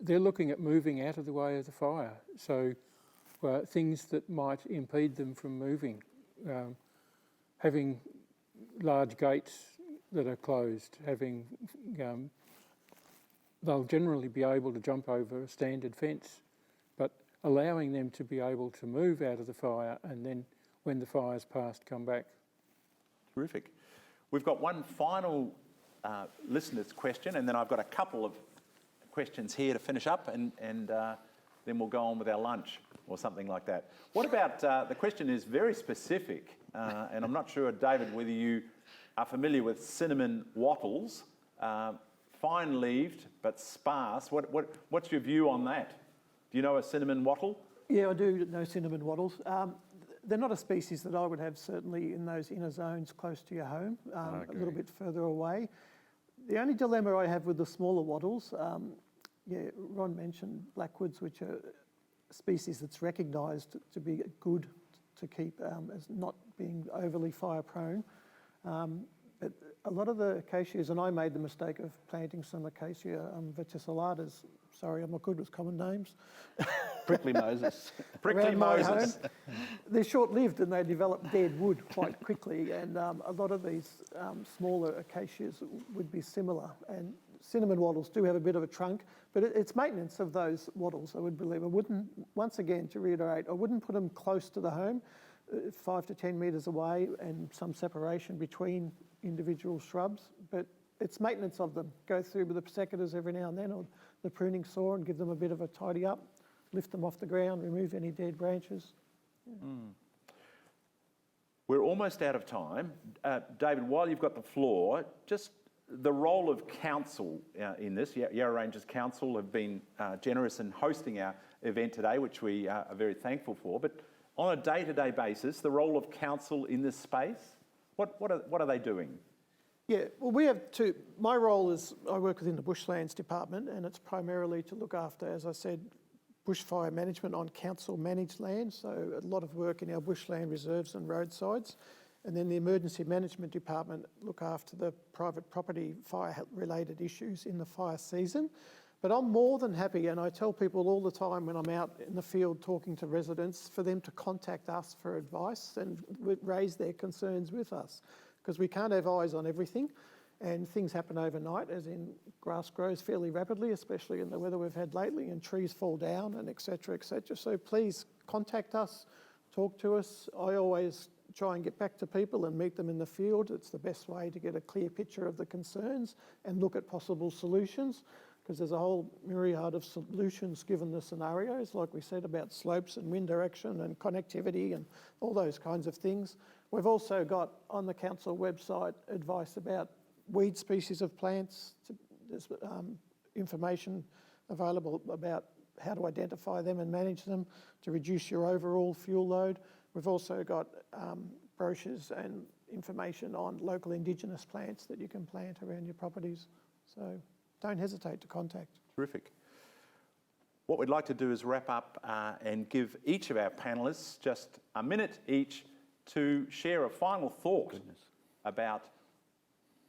[SPEAKER 5] they're looking at moving out of the way of the fire. So things that might impede them from moving, having large gates that are closed, they'll generally be able to jump over a standard fence, but allowing them to be able to move out of the fire and then when the fire's passed, come back.
[SPEAKER 1] Terrific. We've got one final listener's question, and then I've got a couple of questions here to finish up, and then we'll go on with our lunch or something like that. What about, the question is very specific, and I'm not sure, David, whether you are familiar with cinnamon wattles, fine-leaved but sparse. What's your view on that? Do you know a cinnamon wattle?
[SPEAKER 2] Yeah, I do know cinnamon wattles. They're not a species that I would have certainly in those inner zones close to your home, a little bit further away. The only dilemma I have with the smaller wattles, Ron mentioned blackwoods, which are a species that's recognised to be good to keep as not being overly fire prone. But a lot of the acacias, and I made the mistake of planting some acacia verticillatas. Sorry, I'm not good with common names.
[SPEAKER 4] Prickly Moses.
[SPEAKER 1] Prickly
[SPEAKER 2] Around my
[SPEAKER 1] Moses.
[SPEAKER 2] home. They're short-lived and they develop dead wood quite quickly, and a lot of these smaller acacias would be similar. And cinnamon wattles do have a bit of a trunk, but it's maintenance of those wattles, I would believe. I wouldn't, once again, to reiterate, I wouldn't put them close to the home, 5 to 10 metres away and some separation between individual shrubs, but it's maintenance of them. Go through with the secateurs every now and then, or the pruning saw, and give them a bit of a tidy up, lift them off the ground, remove any dead branches.
[SPEAKER 1] We're almost out of time. David, while you've got the floor, just the role of council in this. Yarra Ranges Council have been generous in hosting our event today, which we are very thankful for. But on a day-to-day basis, the role of council in this space, what are they doing?
[SPEAKER 2] Yeah, well, we have two. My role is I work within the Bushlands Department, and it's primarily to look after, as I said, bushfire management on council managed land. So a lot of work in our bushland reserves and roadsides. And then the Emergency Management Department look after the private property fire-related issues in the fire season. But I'm more than happy, and I tell people all the time when I'm out in the field talking to residents, for them to contact us for advice and raise their concerns with us, because we can't have eyes on everything, and things happen overnight, as in grass grows fairly rapidly, especially in the weather we've had lately, and trees fall down, and et cetera, et cetera. So please contact us, talk to us. I always try and get back to people and meet them in the field. It's the best way to get a clear picture of the concerns and look at possible solutions, because there's a whole myriad of solutions given the scenarios, like we said, about slopes and wind direction and connectivity and all those kinds of things. We've also got on the council website advice about weed species of plants. There's information available about how to identify them and manage them to reduce your overall fuel load. We've also got brochures and information on local Indigenous plants that you can plant around your properties. So don't hesitate to contact.
[SPEAKER 1] Terrific. What we'd like to do is wrap up and give each of our panellists just a minute each to share a final thought about,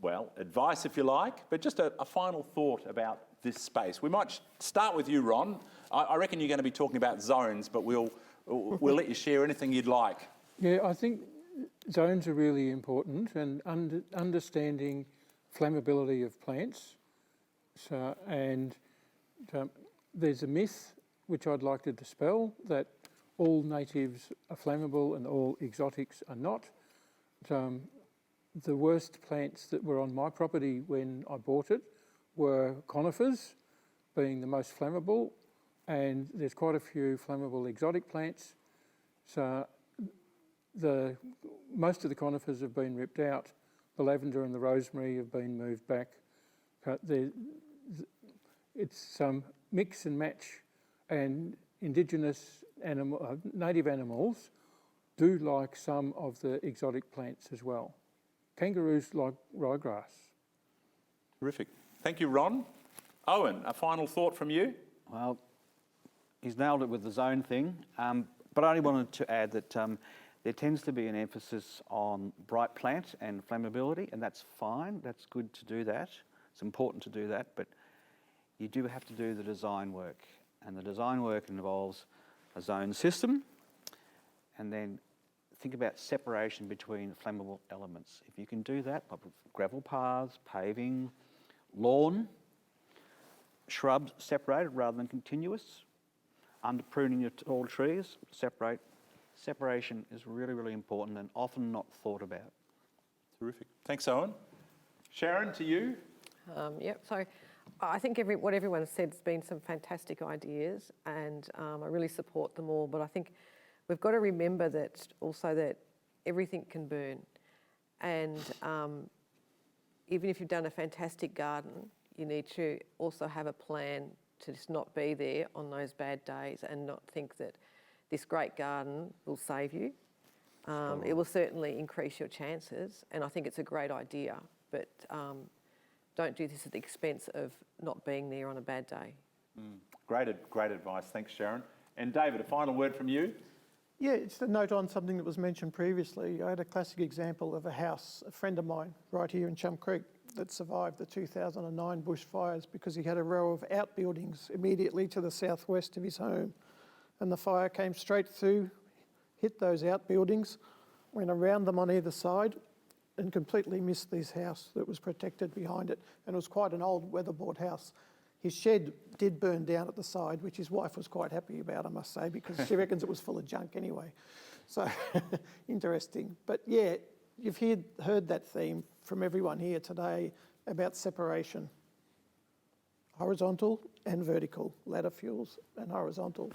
[SPEAKER 1] well, advice if you like, but just a final thought about this space. We might start with you, Ron. I reckon you're going to be talking about zones, but we'll let you share anything you'd like.
[SPEAKER 5] Yeah, I think zones are really important, and understanding flammability of plants. So, there's a myth which I'd like to dispel, that all natives are flammable and all exotics are not. The worst plants that were on my property when I bought it were conifers, being the most flammable, and there's quite a few flammable exotic plants. So most of the conifers have been ripped out. The lavender and the rosemary have been moved back. It's mix and match, and indigenous native animals do like some of the exotic plants as well. Kangaroos like ryegrass.
[SPEAKER 1] Terrific. Thank you, Ron. Owen, a final thought from you?
[SPEAKER 4] Well, he's nailed it with the zone thing, but I only wanted to add that there tends to be an emphasis on bright plant and flammability, and that's fine. That's good to do that. It's important to do that, but you do have to do the design work, and the design work involves a zone system, and then think about separation between flammable elements. If you can do that, like gravel paths, paving, lawn, shrubs separated rather than continuous, under pruning your tall trees, separate. Separation is really, really important and often not thought about.
[SPEAKER 1] Terrific. Thanks, Owen. Sharon, to you?
[SPEAKER 3] Yep, so I think what everyone said has been some fantastic ideas, and I really support them all, but I think we've got to remember that also that everything can burn, and even if you've done a fantastic garden, you need to also have a plan to just not be there on those bad days and not think that this great garden will save you. It will certainly increase your chances, and I think it's a great idea, but don't do this at the expense of not being there on a bad day.
[SPEAKER 1] Great advice. Thanks, Sharon. And David, a final word from you?
[SPEAKER 2] Yeah, it's a note on something that was mentioned previously. I had a classic example of a house, a friend of mine right here in Chum Creek, that survived the 2009 bushfires because he had a row of outbuildings immediately to the southwest of his home. And the fire came straight through, hit those outbuildings, went around them on either side and completely missed this house that was protected behind it. And it was quite an old weatherboard house. His shed did burn down at the side, which his wife was quite happy about, I must say, because she reckons it was full of junk anyway. So interesting. But yeah, you've heard that theme from everyone here today about separation. Horizontal and vertical, ladder fuels and horizontal.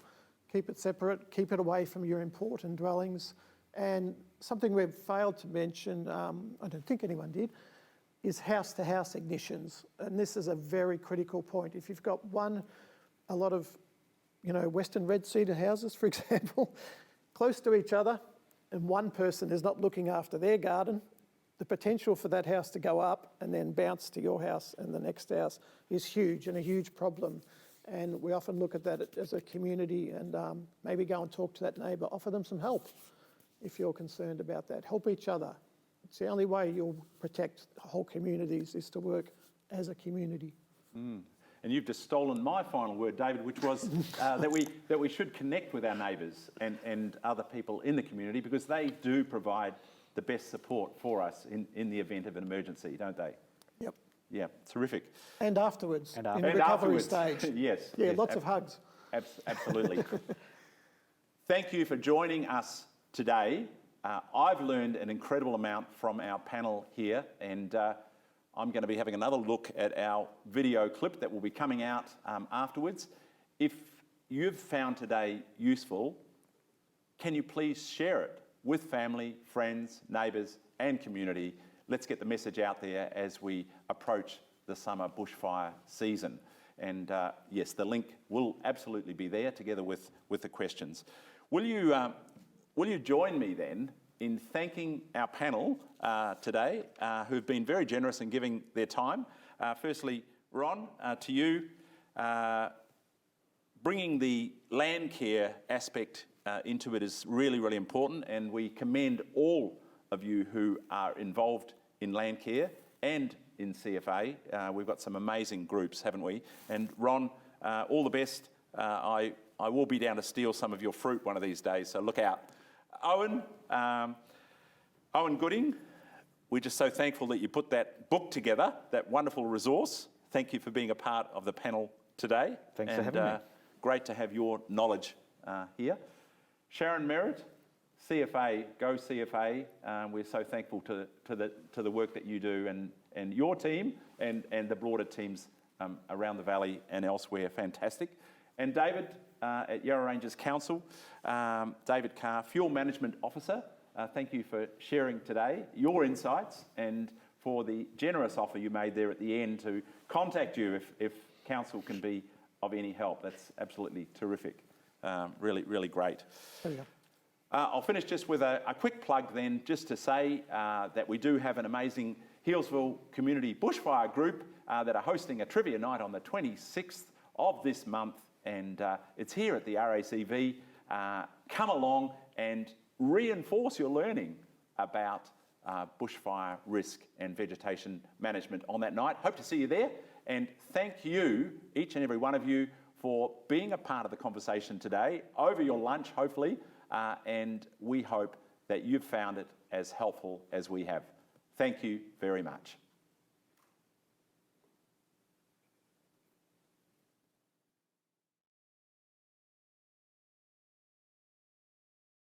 [SPEAKER 2] Keep it separate, keep it away from your important dwellings. And something we've failed to mention, I don't think anyone did, is house-to-house ignitions. And this is a very critical point. If you've got a lot of, Western red-cedar houses, for example, close to each other, and one person is not looking after their garden, the potential for that house to go up and then bounce to your house and the next house is huge and a huge problem. And we often look at that as a community and maybe go and talk to that neighbour, offer them some help if you're concerned about that. Help each other. It's the only way you'll protect whole communities is to work as a community.
[SPEAKER 1] And you've just stolen my final word, David, which was that we should connect with our neighbours and other people in the community because they do provide the best support for us in the event of an emergency, don't they?
[SPEAKER 2] Yep.
[SPEAKER 1] Yeah, terrific.
[SPEAKER 2] And afterwards, in the
[SPEAKER 1] And
[SPEAKER 2] recovery
[SPEAKER 1] afterwards,
[SPEAKER 2] stage.
[SPEAKER 1] yes.
[SPEAKER 2] Yeah,
[SPEAKER 1] yes,
[SPEAKER 2] lots of hugs.
[SPEAKER 1] Absolutely. Thank you for joining us today. I've learned an incredible amount from our panel here, and I'm going to be having another look at our video clip that will be coming out afterwards. If you've found today useful, can you please share it with family, friends, neighbours and community? Let's get the message out there as we approach the summer bushfire season. And yes, the link will absolutely be there together with the questions. Will you join me then in thanking our panel today, who've been very generous in giving their time. Firstly, Ron, to you, bringing the land care aspect into it is really, really important, and we commend all of you who are involved in land care and in CFA. We've got some amazing groups, haven't we? And Ron, all the best. I will be down to steal some of your fruit one of these days, so look out. Owen Gooding, we're just so thankful that you put that book together, that wonderful resource. Thank you for being a part of the panel today.
[SPEAKER 4] Thanks for having me.
[SPEAKER 1] Great to have your knowledge here. Sharon Merritt, CFA, go CFA. We're so thankful to the work that you do and your team and the broader teams around the valley and elsewhere. Fantastic. And David at Yarra Ranges Council, David Carr, Fuel Management Officer. Thank you for sharing today your insights and for the generous offer you made there at the end to contact you if council can be of any help. That's absolutely terrific. Really, really great.
[SPEAKER 2] There you go.
[SPEAKER 1] I'll finish just with a quick plug then, just to say that we do have an amazing Healesville Community Bushfire group that are hosting a trivia night on the 26th of this month, and it's here at the RACV. Come along and reinforce your learning about bushfire risk and vegetation management on that night. Hope to see you there, and thank you, each and every one of you, for being a part of the conversation today, over your lunch, hopefully, and we hope that you've found it as helpful as we have. Thank you very much.